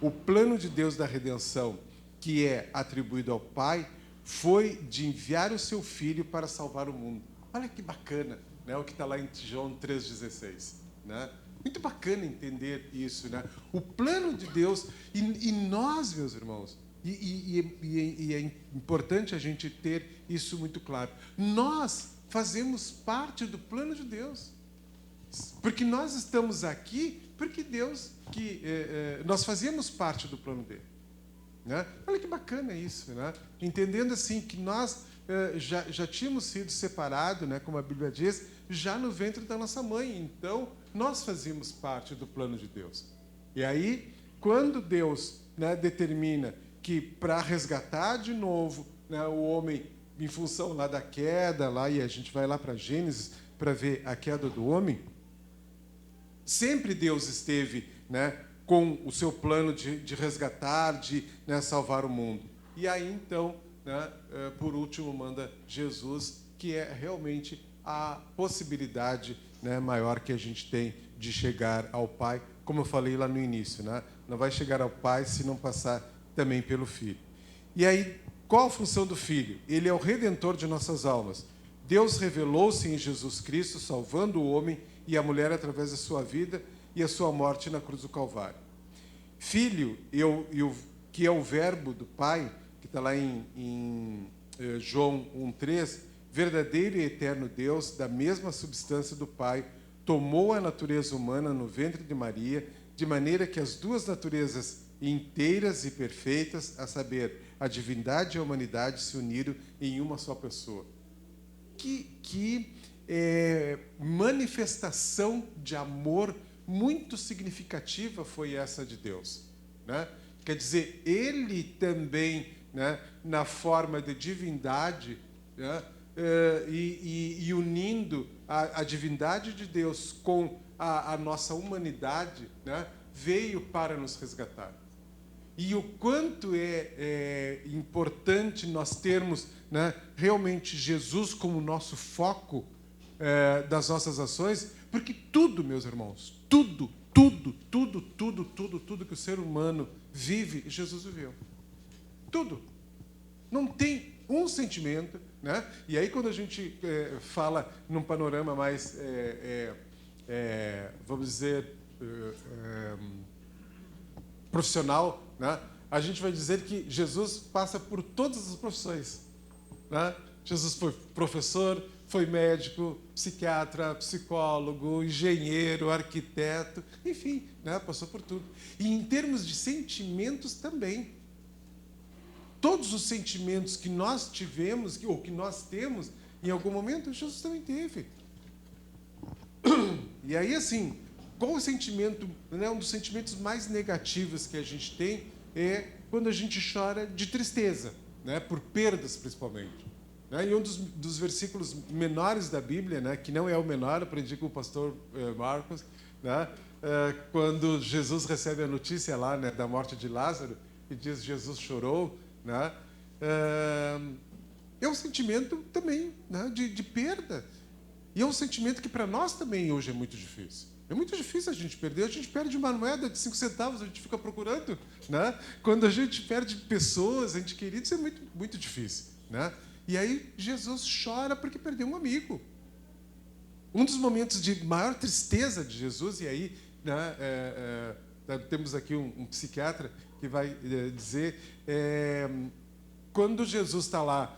O plano de Deus da redenção, que é atribuído ao Pai, foi de enviar o seu Filho para salvar o mundo. Olha que bacana, né, o que está lá em João 3,16. Né? Muito bacana entender isso, né? O plano de Deus, e nós, meus irmãos, e é importante a gente ter isso muito claro, nós fazemos parte do plano de Deus, porque nós estamos aqui, porque Deus, nós fazemos parte do plano dele, né? Olha que bacana isso, né? Entendendo assim que nós já tínhamos sido separados, né, como a Bíblia diz, já no ventre da nossa mãe, então nós fazíamos parte do plano de Deus. E aí, quando Deus, né, determina que para resgatar de novo, né, o homem, em função lá da queda, lá, e a gente vai lá para Gênesis para ver a queda do homem, sempre Deus esteve, né, com o seu plano de resgatar, de, né, salvar o mundo. E aí, então, né, por último, manda Jesus que é realmente a possibilidade, né, maior que a gente tem de chegar ao Pai, como eu falei lá no início, né? Não vai chegar ao Pai se não passar também pelo Filho. E aí, qual a função do Filho? Ele é o redentor de nossas almas. Deus revelou-se em Jesus Cristo, salvando o homem e a mulher através da sua vida e a sua morte na cruz do Calvário. Filho, que é o verbo do Pai, que está lá em João 1,3, verdadeiro e eterno Deus, da mesma substância do Pai, tomou a natureza humana no ventre de Maria, de maneira que as duas naturezas inteiras e perfeitas, a saber, a divindade e a humanidade, se uniram em uma só pessoa. Que manifestação de amor muito significativa foi essa de Deus, né? Quer dizer, ele também, né, na forma de divindade, né, e unindo a divindade de Deus com a nossa humanidade, né, veio para nos resgatar. E o quanto é importante nós termos, né, realmente Jesus como nosso foco das nossas ações, porque tudo, meus irmãos, tudo que o ser humano vive, Jesus viveu. Tudo. Não tem um sentimento, né? E aí quando a gente fala num panorama mais, vamos dizer, profissional, né? A gente vai dizer que Jesus passa por todas as profissões, né? Jesus foi professor, foi médico, psiquiatra, psicólogo, engenheiro, arquiteto, enfim, né? Passou por tudo. E em termos de sentimentos também. Todos os sentimentos que nós tivemos, ou que nós temos, em algum momento, Jesus também teve. E aí, assim, qual o sentimento, né, um dos sentimentos mais negativos que a gente tem é quando a gente chora de tristeza, né, por perdas, principalmente. Né? E um dos versículos menores da Bíblia, né, que não é o menor, aprendi com o pastor Marcos, né, quando Jesus recebe a notícia lá, né, da morte de Lázaro, e diz Jesus chorou, né? É um sentimento também, né, de perda. E é um sentimento que para nós também hoje é muito difícil. É muito difícil a gente perder. A gente perde uma moeda de 5 centavos, a gente fica procurando. Né? Quando a gente perde pessoas, ente queridos, é muito, muito difícil. Né? E aí Jesus chora porque perdeu um amigo. Um dos momentos de maior tristeza de Jesus, e aí, né, temos aqui um psiquiatra que vai dizer, quando Jesus está lá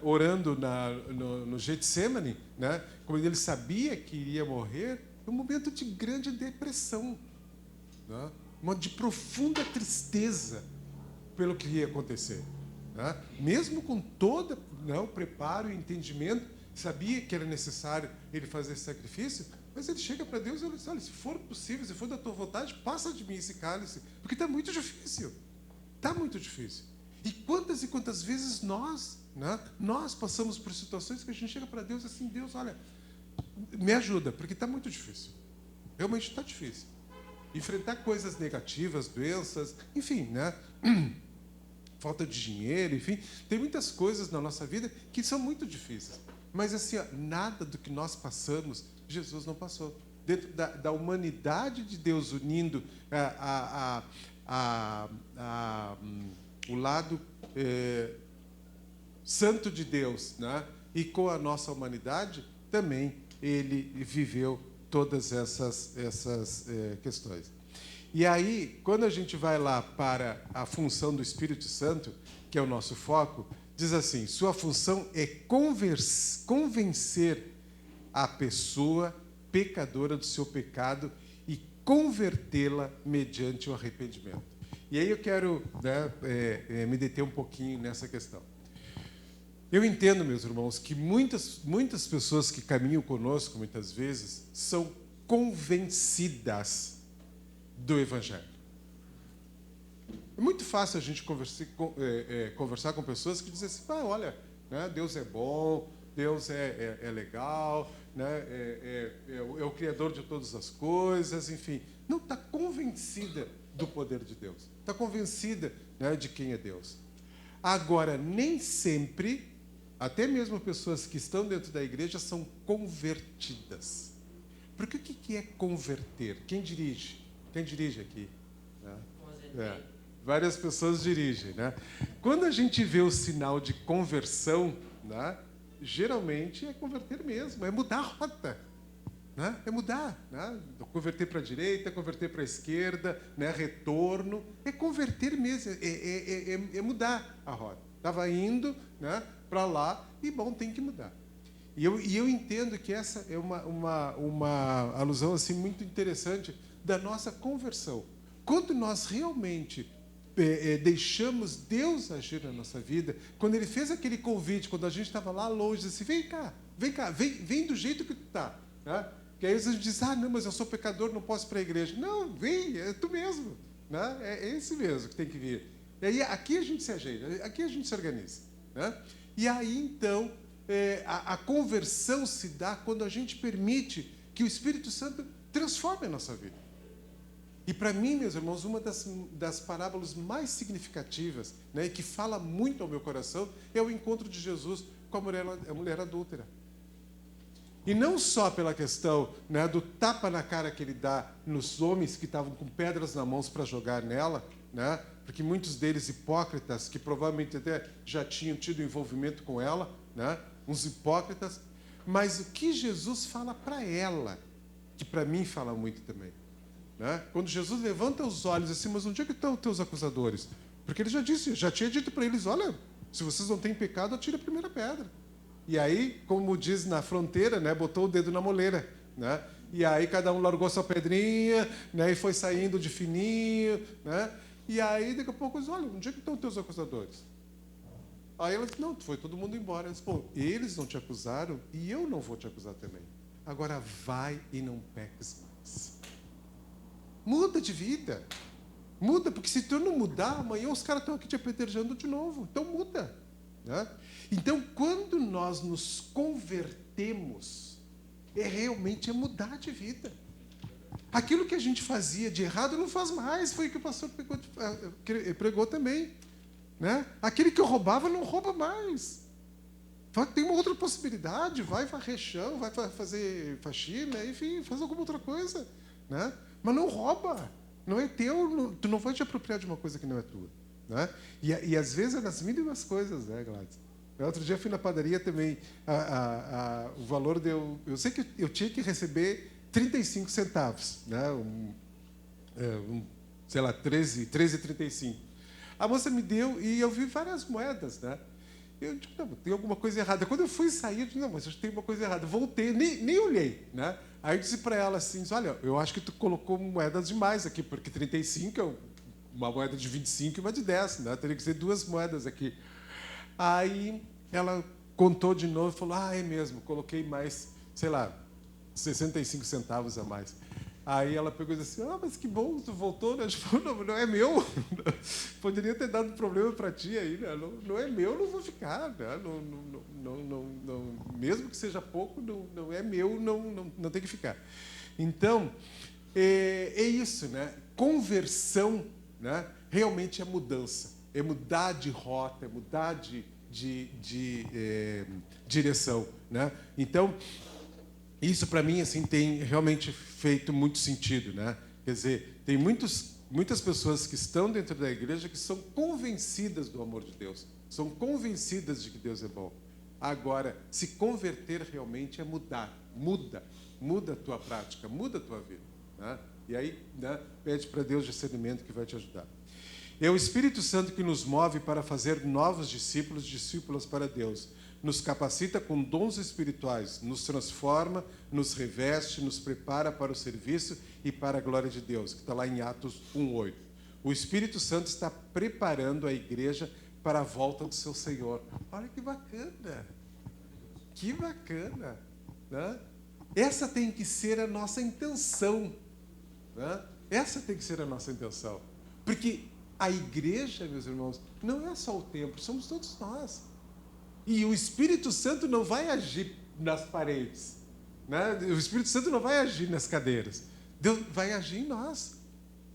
orando no Getsemane, né, quando ele sabia que iria morrer, é um momento de grande depressão, né, de profunda tristeza pelo que ia acontecer. Né? Mesmo com todo, né, o preparo e entendimento, sabia que era necessário ele fazer esse sacrifício, mas ele chega para Deus e ele diz, olha, se for possível, se for da tua vontade, passa de mim esse cálice, porque está muito difícil. Está muito difícil. E quantas vezes nós passamos por situações que a gente chega para Deus assim, Deus, olha, me ajuda, porque está muito difícil. Realmente está difícil. Enfrentar coisas negativas, doenças, enfim, né? Falta de dinheiro, enfim, tem muitas coisas na nossa vida que são muito difíceis. Mas assim, nada do que nós passamos, Jesus não passou. Dentro da humanidade de Deus unindo o lado santo de Deus, né? E com a nossa humanidade, também ele viveu todas essas questões. E aí, quando a gente vai lá para a função do Espírito Santo, que é o nosso foco, diz assim, sua função é convencer a pessoa pecadora do seu pecado e convertê-la mediante o arrependimento. E aí eu quero, né, me deter um pouquinho nessa questão. Eu entendo, meus irmãos, que muitas pessoas que caminham conosco, muitas vezes, são convencidas do Evangelho. É muito fácil a gente conversar com pessoas que dizem assim, olha, né, Deus é bom, Deus é legal, né, é o Criador de todas as coisas, enfim. Não está convencida do poder de Deus. Está convencida, né, de quem é Deus. Agora, nem sempre, até mesmo pessoas que estão dentro da igreja são convertidas. Porque o que é converter? Quem dirige? Quem dirige aqui? Várias pessoas dirigem, né? Quando a gente vê o sinal de conversão, né, geralmente é converter mesmo, é mudar a rota, né? É mudar, né? Converter para a direita, converter para a esquerda, né? Retorno, é converter mesmo, é mudar a rota. Estava indo, né, para lá e, bom, tem que mudar. E eu entendo que essa é uma alusão assim, muito interessante da nossa conversão. Quando nós realmente deixamos Deus agir na nossa vida, quando Ele fez aquele convite, quando a gente estava lá longe, disse, vem cá, vem do jeito que tu está. Né? Que aí a gente diz, não, mas eu sou pecador, não posso ir para a igreja. Não, vem, é tu mesmo. Né? É esse mesmo que tem que vir. E aí aqui a gente se ajeita, aqui a gente se organiza. Né? E aí, então, a conversão se dá quando a gente permite que o Espírito Santo transforme a nossa vida. E para mim, meus irmãos, uma das parábolas mais significativas, né, e que fala muito ao meu coração, é o encontro de Jesus com a mulher adúltera. E não só pela questão, né, do tapa na cara que ele dá nos homens que estavam com pedras na mão para jogar nela, né, porque muitos deles hipócritas, que provavelmente até já tinham tido envolvimento com ela, né, uns hipócritas, mas o que Jesus fala para ela, que para mim fala muito também. Né? Quando Jesus levanta os olhos assim, mas onde é que estão os teus acusadores? Porque ele já tinha dito para eles, olha, se vocês não têm pecado, atire a primeira pedra. E aí, como diz na fronteira, né, botou o dedo na moleira. Né? E aí cada um largou sua pedrinha, né, e foi saindo de fininho. Né? E aí, daqui a pouco, eles olha, onde é que estão os teus acusadores? Aí ela disse, não, foi todo mundo embora. Eles, eles não te acusaram e eu não vou te acusar também. Agora vai e não peques mais. Muda de vida. Muda, porque se tu não mudar, amanhã os caras estão aqui te apedrejando de novo. Então muda. Né? Então, quando nós nos convertemos, realmente mudar de vida. Aquilo que a gente fazia de errado não faz mais. Foi o que o pastor pregou também. Né? Aquele que roubava não rouba mais. Tem uma outra possibilidade. Vai varrer chão, vai fazer faxina, enfim, faz alguma outra coisa. Né? Mas não rouba, não é teu, tu não vai te apropriar de uma coisa que não é tua. Né? E às vezes é nas mínimas coisas, né, Gladys? Outro dia eu fui na padaria também, o valor deu... Eu sei que eu tinha que receber 35 centavos, né? Sei lá, 13,35. A moça me deu e eu vi várias moedas, né? Eu digo, não, tem alguma coisa errada. Quando eu fui sair, eu disse, não, mas eu tenho uma coisa errada. Voltei, nem olhei, né? Aí eu disse para ela assim, olha, eu acho que tu colocou moedas demais aqui, porque 35 é uma moeda de 25 e uma de 10, né? Teria que ser 2 moedas aqui. Aí ela contou de novo e falou, é mesmo, coloquei mais, sei lá, 65 centavos a mais. Aí ela pegou e disse assim, mas que bom, tu voltou, né? Falei, não é meu. Poderia ter dado problema para ti aí, né? Não é meu, não vou ficar. Né? Não, mesmo que seja pouco, não é meu, não tem que ficar. Então, é isso, né? Conversão, né? Realmente é mudança. É mudar de rota, é mudar de direção. Né? Então, isso, para mim, assim, tem realmente feito muito sentido. Né? Quer dizer, tem muitas pessoas que estão dentro da igreja que são convencidas do amor de Deus, são convencidas de que Deus é bom. Agora, se converter realmente é mudar. Muda a tua prática, muda a tua vida. Né? E aí, né, pede para Deus discernimento que vai te ajudar. É o Espírito Santo que nos move para fazer novos discípulos, discípulas para Deus. Nos capacita com dons espirituais, nos transforma, nos reveste, nos prepara para o serviço e para a glória de Deus, que está lá em Atos 1:8. O Espírito Santo está preparando a igreja para a volta do seu Senhor. Olha que bacana! Que bacana! Né? Essa tem que ser a nossa intenção. Né? Essa tem que ser a nossa intenção. Porque a igreja, meus irmãos, não é só o templo, somos todos nós. E o Espírito Santo não vai agir nas paredes. Né? O Espírito Santo não vai agir nas cadeiras. Deus vai agir em nós.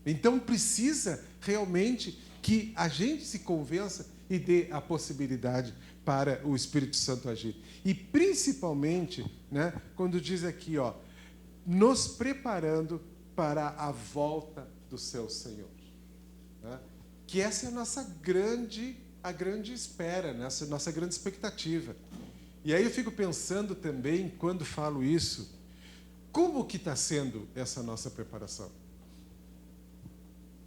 Então precisa realmente que a gente se convença e dê a possibilidade para o Espírito Santo agir. E principalmente, né, quando diz aqui, ó, nos preparando para a volta do seu Senhor. Né? Que essa é a grande espera, né? Essa é a nossa grande expectativa. E aí eu fico pensando também, quando falo isso, como que está sendo essa nossa preparação?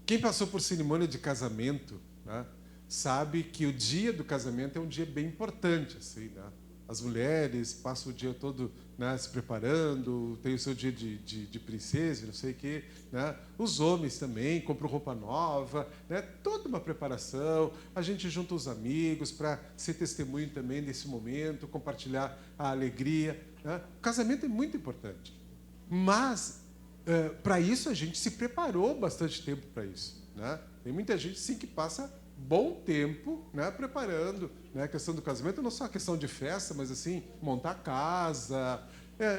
Quem passou por cerimônia de casamento, né, sabe que o dia do casamento é um dia bem importante, assim, né? As mulheres passam o dia todo, né, se preparando, tem o seu dia de princesa, não sei o quê, né? Os homens também compram roupa nova, né? Toda uma preparação. A gente junta os amigos para ser testemunho também desse momento, compartilhar a alegria, né? O casamento é muito importante. Mas, para isso, a gente se preparou bastante tempo para isso, né? Tem muita gente, sim, que passa bom tempo, né, preparando, né, a questão do casamento, não só a questão de festa, mas assim, montar casa,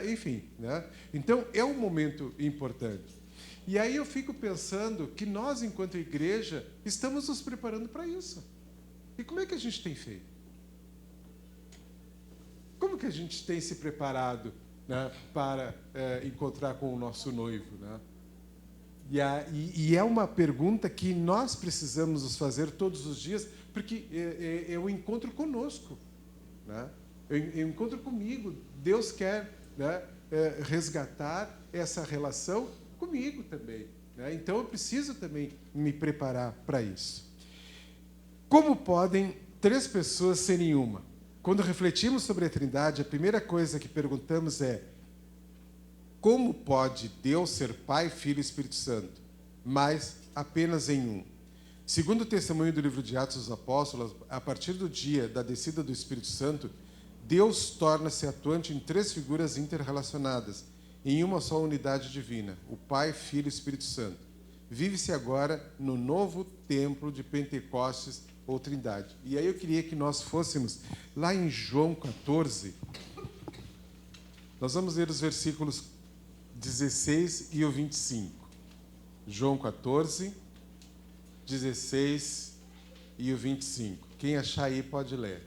enfim, né? Então, é um momento importante. E aí eu fico pensando que nós, enquanto igreja, estamos nos preparando para isso. E como é que a gente tem feito? Como que a gente tem se preparado, né, para encontrar com o nosso noivo, né? E é uma pergunta que nós precisamos nos fazer todos os dias, porque é o encontro conosco, né? É o encontro comigo. Deus quer, né, resgatar essa relação comigo também, né? Então eu preciso também me preparar para isso. Como podem 3 pessoas serem uma? Quando refletimos sobre a Trindade, a primeira coisa que perguntamos é: como pode Deus ser Pai, Filho e Espírito Santo, mas apenas em um? Segundo o testemunho do livro de Atos dos Apóstolos, a partir do dia da descida do Espírito Santo, Deus torna-se atuante em 3 figuras interrelacionadas, em uma só unidade divina, o Pai, Filho e Espírito Santo. Vive-se agora no novo templo de Pentecostes ou Trindade. E aí eu queria que nós fôssemos lá em João 14. Nós vamos ler os versículos 16 e o 25. João 14, 16 e o 25. Quem achar aí pode ler.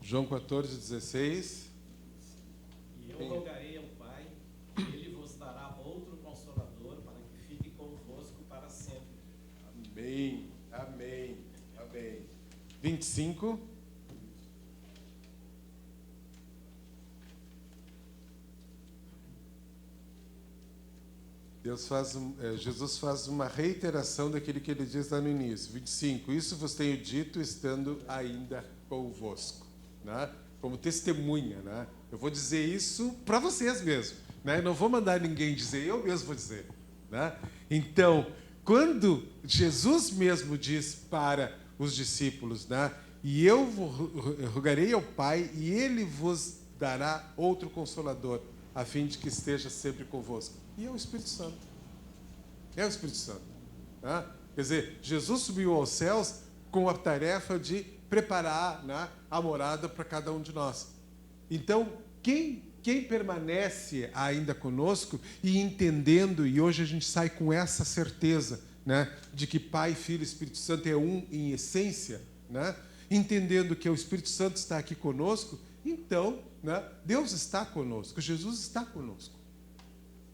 João 14, 16. E eu rogarei ao Pai, e Ele vos dará outro Consolador, para que fique convosco para sempre. Amém, amém, amém. 25. Jesus faz uma reiteração daquilo que ele diz lá no início. 25. Isso vos tenho dito estando ainda convosco, né? Como testemunha, né? Eu vou dizer isso para vocês mesmo, né? Eu não vou mandar ninguém dizer, eu mesmo vou dizer, né? Então, quando Jesus mesmo diz para os discípulos, né? E eu rogarei ao Pai e Ele vos dará outro Consolador, a fim de que esteja sempre convosco. E é o Espírito Santo. É o Espírito Santo. Né? Quer dizer, Jesus subiu aos céus com a tarefa de preparar, né, a morada para cada um de nós. Então, quem permanece ainda conosco e entendendo, e hoje a gente sai com essa certeza, né, de que Pai, Filho e Espírito Santo é um em essência, né, entendendo que o Espírito Santo está aqui conosco, então, né, Deus está conosco, Jesus está conosco.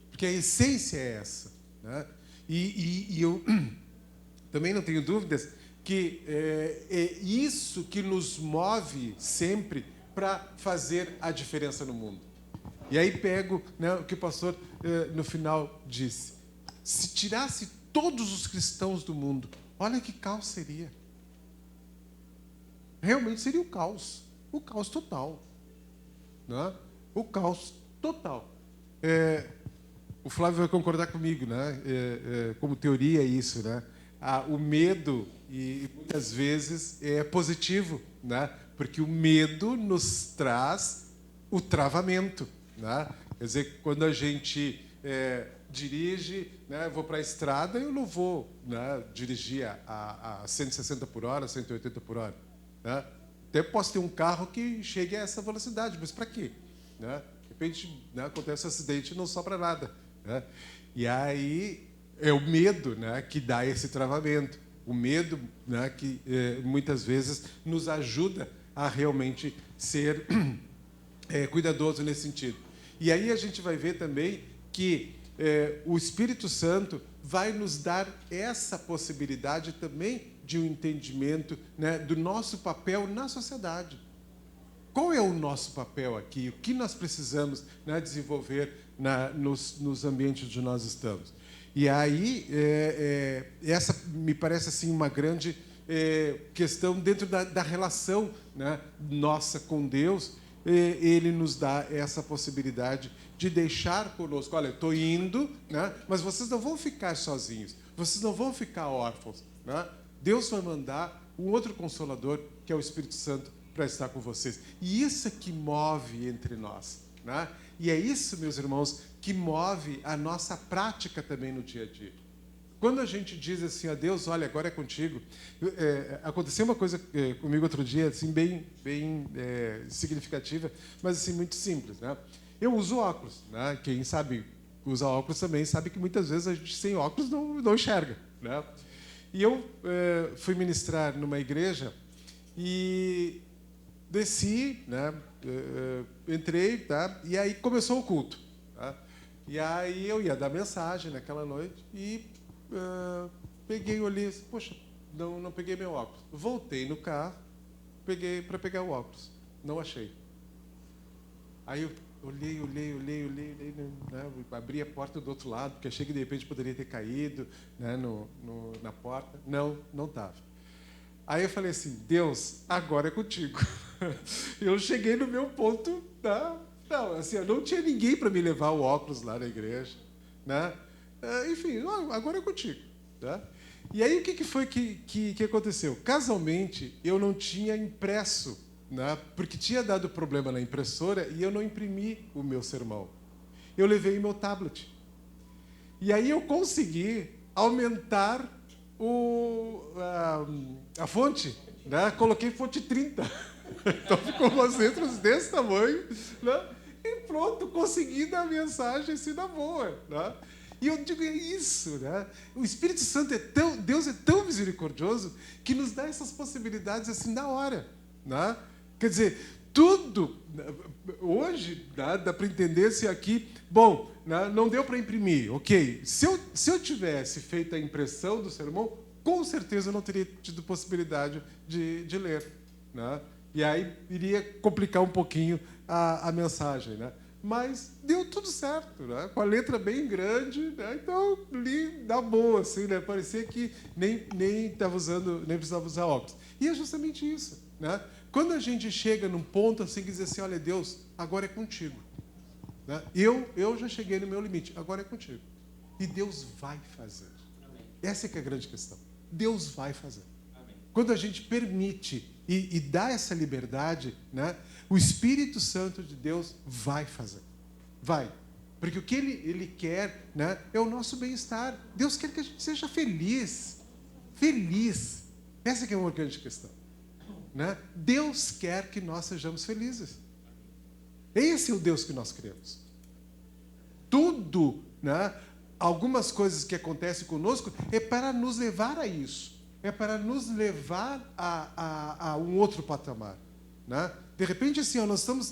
Porque a essência é essa, né? E eu também não tenho dúvidas que é isso que nos move sempre para fazer a diferença no mundo. E aí pego, né, o que o pastor no final disse. Se tirasse todos os cristãos do mundo, olha que caos seria. Realmente seria o caos total, né? O caos total. O Flávio vai concordar comigo, né? Como teoria é isso, né? O medo, e muitas vezes é positivo, né? Porque o medo nos traz o travamento, né? Quer dizer, quando a gente dirige, né? Vou para a estrada, eu não vou, né, dirigir a 160 por hora, 180 por hora, né? Até posso ter um carro que chegue a essa velocidade, mas para quê? Né? repente, né, acontece um acidente e não sobra nada, né? E aí é o medo, né, que dá esse travamento. O medo, né, que muitas vezes nos ajuda a realmente ser cuidadoso nesse sentido. E aí a gente vai ver também que o Espírito Santo vai nos dar essa possibilidade também de um entendimento, né, do nosso papel na sociedade. Qual é o nosso papel aqui? O que nós precisamos, né, desenvolver nos ambientes onde nós estamos? E aí, essa me parece assim, uma grande questão dentro da relação, né, nossa com Deus. Ele nos dá essa possibilidade de deixar conosco. Olha, estou indo, né, mas vocês não vão ficar sozinhos, vocês não vão ficar órfãos, né? Deus vai mandar um outro Consolador, que é o Espírito Santo, para estar com vocês. E isso é que move entre nós, né? E é isso, meus irmãos, que move a nossa prática também no dia a dia. Quando a gente diz assim a Deus, olha, agora é contigo. Aconteceu uma coisa comigo outro dia, assim, bem significativa, mas assim, muito simples, né? Eu uso óculos, né? Quem sabe usa óculos também sabe que muitas vezes a gente sem óculos não enxerga, né? E eu fui ministrar numa igreja e desci, né? Entrei, tá? E aí começou o culto, tá? E aí eu ia dar mensagem naquela noite e peguei, olhei assim, poxa, não peguei meu óculos. Voltei no carro, peguei para pegar o óculos, não achei. Aí eu olhei, né? Abri a porta do outro lado, porque achei que de repente poderia ter caído, né, na porta. Não estava. Aí eu falei assim, Deus, agora é contigo. Eu cheguei no meu ponto, tá? Não, assim, eu não tinha ninguém para me levar o óculos lá na igreja, né? Enfim, agora é contigo, tá? E aí o que foi que aconteceu? Casualmente, eu não tinha impresso, né? Porque tinha dado problema na impressora e eu não imprimi o meu sermão. Eu levei o meu tablet. E aí eu consegui aumentar a fonte, né? Coloquei fonte 30. Então ficou umas letras desse tamanho, né? E pronto, consegui dar a mensagem assim na boa, né? E eu digo, é isso, né? O Espírito Santo Deus é tão misericordioso que nos dá essas possibilidades assim na hora, né? Quer dizer, tudo hoje, né, dá para entender se aqui, bom, né, não deu para imprimir, ok? Se eu tivesse feito a impressão do sermão, com certeza eu não teria tido possibilidade de ler, né? E aí iria complicar um pouquinho a mensagem, né? Mas deu tudo certo, né? Com a letra bem grande, né? Então li na boa, assim, né? Parecia que nem precisava usar óculos. E é justamente isso, né? Quando a gente chega num ponto assim que diz assim, olha, Deus, agora é contigo, né? Eu já cheguei no meu limite, agora é contigo. E Deus vai fazer. Amém. Essa é que é a grande questão. Deus vai fazer. Amém. Quando a gente permite e dá essa liberdade, né, o Espírito Santo de Deus vai fazer. Vai. Porque o que ele quer, né, é o nosso bem-estar. Deus quer que a gente seja feliz. Feliz. Essa que é uma grande questão, né? Deus quer que nós sejamos felizes. Esse é o Deus que nós cremos. Tudo, né, algumas coisas que acontecem conosco é para nos levar a isso. É para nos levar a um outro patamar, né? De repente, assim, ó, nós estamos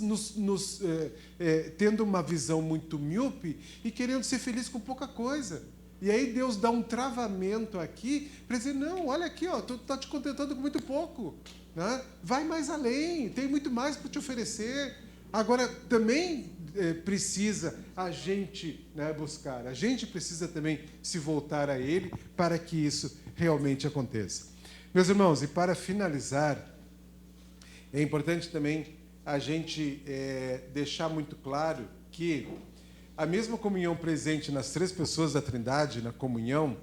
tendo uma visão muito míope e querendo ser feliz com pouca coisa. E aí Deus dá um travamento aqui para dizer, não, olha aqui, ó, tu está te contentando com muito pouco, né? Vai mais além, tem muito mais para te oferecer. Agora, também precisa a gente, né, buscar, a gente precisa também se voltar a Ele para que isso realmente aconteça. Meus irmãos, e para finalizar, é importante também a gente deixar muito claro que a mesma comunhão presente nas três pessoas da Trindade, na comunhão,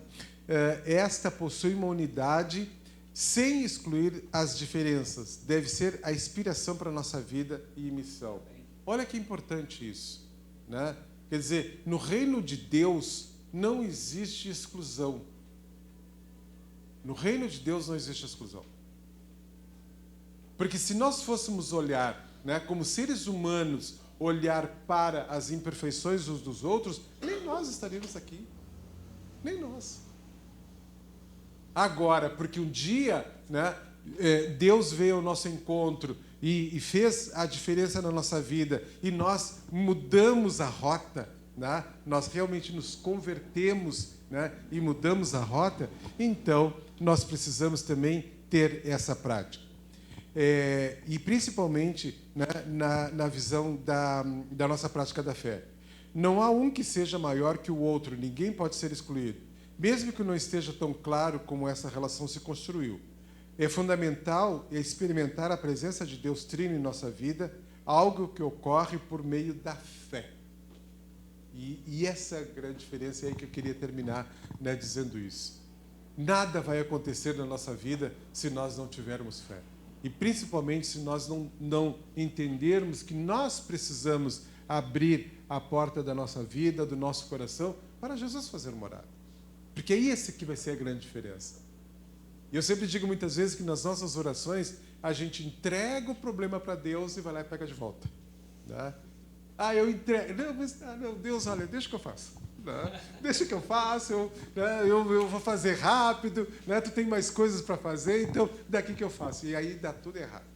esta possui uma unidade sem excluir as diferenças. Deve ser a inspiração para a nossa vida e missão. Olha que importante isso, né? Quer dizer, no reino de Deus não existe exclusão. No reino de Deus não existe exclusão. Porque se nós fôssemos olhar, né, como seres humanos, olhar para as imperfeições uns dos outros, nem nós estaríamos aqui. Nem nós. Agora, porque um dia, né, Deus veio ao nosso encontro e fez a diferença na nossa vida, e nós mudamos a rota, né, nós realmente nos convertemos, né, e mudamos a rota, então nós precisamos também ter essa prática. E principalmente, né, na visão da nossa prática da fé. Não há um que seja maior que o outro, ninguém pode ser excluído, mesmo que não esteja tão claro como essa relação se construiu. É fundamental experimentar a presença de Deus Trino em nossa vida, algo que ocorre por meio da fé. E essa é a grande diferença, é aí que eu queria terminar, né, dizendo isso. Nada vai acontecer na nossa vida se nós não tivermos fé. E principalmente se nós não entendermos que nós precisamos abrir a porta da nossa vida, do nosso coração, para Jesus fazer morada. Porque é esse que vai ser a grande diferença. E eu sempre digo muitas vezes que nas nossas orações a gente entrega o problema para Deus e vai lá e pega de volta. Né? Eu entrego. Não, Deus, olha, deixa que eu faço. Né? Deixa que eu faço, eu vou fazer rápido, né? Tu tem mais coisas para fazer, então daqui que eu faço. E aí dá tudo errado.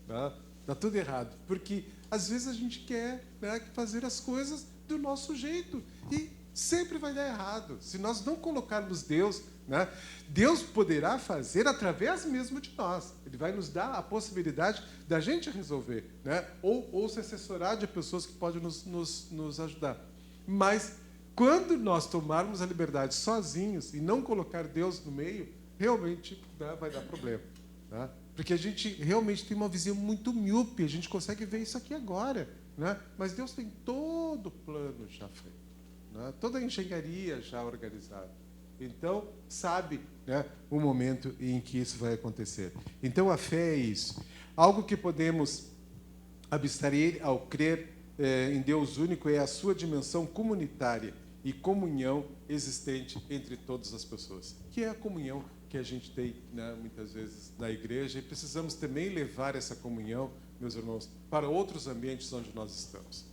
Né? Dá tudo errado. Porque às vezes a gente quer, né, fazer as coisas do nosso jeito. E sempre vai dar errado. Se nós não colocarmos Deus, né, Deus poderá fazer através mesmo de nós. Ele vai nos dar a possibilidade da gente resolver, né, ou se assessorar de pessoas que podem nos ajudar. Mas quando nós tomarmos a liberdade sozinhos e não colocar Deus no meio, realmente, né, vai dar problema. Né? Porque a gente realmente tem uma visão muito míope, a gente consegue ver isso aqui agora. Né? Mas Deus tem todo o plano já feito. Né? Toda a engenharia já organizada. Então, sabe, né, o momento em que isso vai acontecer. Então, a fé é isso. Algo que podemos abstrair ao crer em Deus único é a sua dimensão comunitária e comunhão existente entre todas as pessoas, que é a comunhão que a gente tem, né, muitas vezes na igreja, e precisamos também levar essa comunhão, meus irmãos, para outros ambientes onde nós estamos.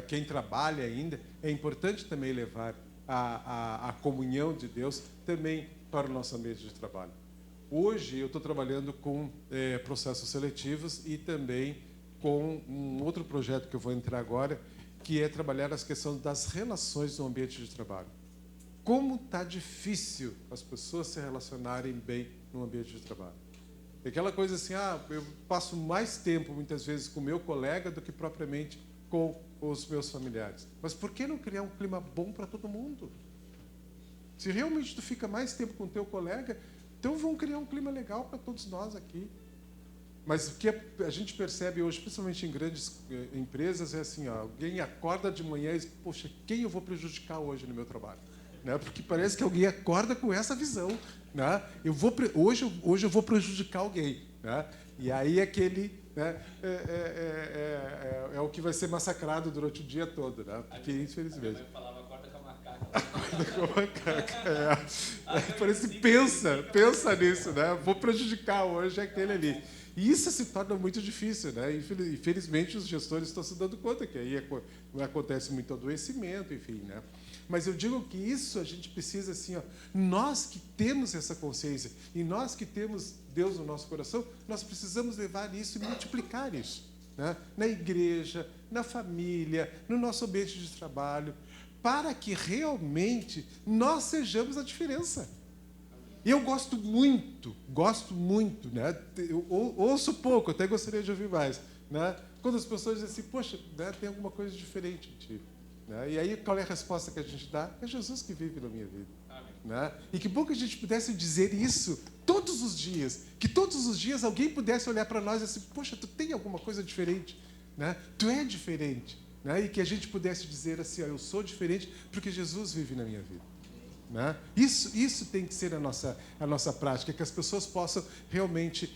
Quem trabalha ainda, é importante também levar a comunhão de Deus também para o nosso ambiente de trabalho. Hoje eu estou trabalhando com processos seletivos e também com um outro projeto que eu vou entrar agora, que é trabalhar as questões das relações no ambiente de trabalho. Como está difícil as pessoas se relacionarem bem no ambiente de trabalho. É aquela coisa assim, eu passo mais tempo muitas vezes com o meu colega do que propriamente com os meus familiares. Mas por que não criar um clima bom para todo mundo? Se realmente tu fica mais tempo com o teu colega, então vamos criar um clima legal para todos nós aqui. Mas o que a gente percebe hoje, principalmente em grandes empresas, é assim, alguém acorda de manhã e diz, poxa, quem eu vou prejudicar hoje no meu trabalho? Né? Porque parece que alguém acorda com essa visão. Né? Hoje eu vou prejudicar alguém. Né? E aí aquele... Né, é o que vai ser massacrado durante o dia todo, né? Porque, infelizmente. Eu falava, acorda com a macaca. Acorda com a macaca. Parece, pensa nisso, né? Vou prejudicar hoje aquele ali. E isso se torna muito difícil, né? Infelizmente, os gestores estão se dando conta que aí acontece muito adoecimento, enfim, né? Mas eu digo que isso a gente precisa, assim, nós que temos essa consciência e nós que temos Deus no nosso coração, nós precisamos levar isso e multiplicar isso, né? Na igreja, na família, no nosso ambiente de trabalho, para que realmente nós sejamos a diferença. E eu gosto muito, né? Eu ouço pouco, até gostaria de ouvir mais, né? Quando as pessoas dizem assim, poxa, né, tem alguma coisa diferente em ti. Né? E aí, qual é a resposta que a gente dá? É Jesus que vive na minha vida. Né? E que bom que a gente pudesse dizer isso todos os dias. Que todos os dias alguém pudesse olhar para nós e dizer assim, poxa, tu tem alguma coisa diferente. Né? Tu é diferente. Né? E que a gente pudesse dizer assim, eu sou diferente porque Jesus vive na minha vida. Né? Isso tem que ser a nossa prática, que as pessoas possam realmente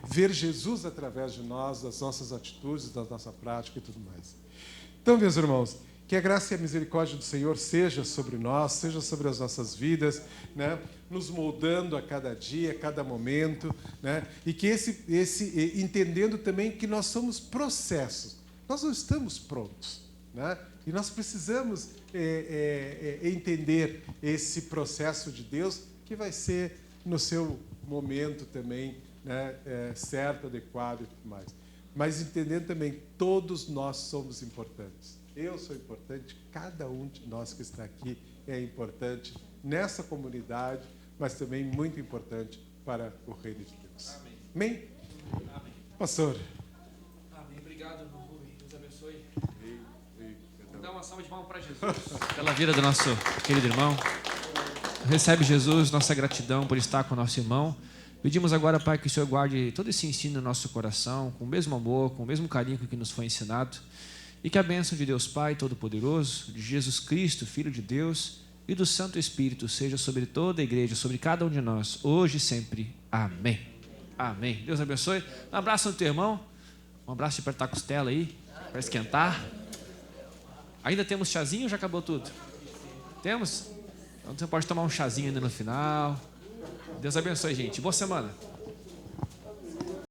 ver Jesus através de nós, das nossas atitudes, da nossa prática e tudo mais. Então, meus irmãos, que a graça e a misericórdia do Senhor seja sobre nós, seja sobre as nossas vidas, né? Nos moldando a cada dia, a cada momento, né? E que entendendo também que nós somos processos, nós não estamos prontos, né? E nós precisamos entender esse processo de Deus, que vai ser no seu momento também, né, certo, adequado e tudo mais. Mas entendendo também, todos nós somos importantes. Eu sou importante, cada um de nós que está aqui é importante nessa comunidade, mas também muito importante para o reino de Deus. Amém. Amém? Amém. Pastor. Amém. Obrigado, irmão Rui. Deus abençoe. Vamos dar uma salva de palmas para Jesus pela vida do nosso querido irmão. Recebe, Jesus, nossa gratidão por estar com o nosso irmão. Pedimos agora, Pai, que o Senhor guarde todo esse ensino no nosso coração, com o mesmo amor, com o mesmo carinho que nos foi ensinado. E que a bênção de Deus Pai Todo-Poderoso, de Jesus Cristo, Filho de Deus, e do Santo Espírito seja sobre toda a igreja, sobre cada um de nós, hoje e sempre. Amém. Amém. Deus abençoe. Um abraço no teu irmão. Um abraço de apertar a costela aí, para esquentar. Ainda temos chazinho ou já acabou tudo? Temos? Então você pode tomar um chazinho ainda no final. Deus abençoe, gente. Boa semana.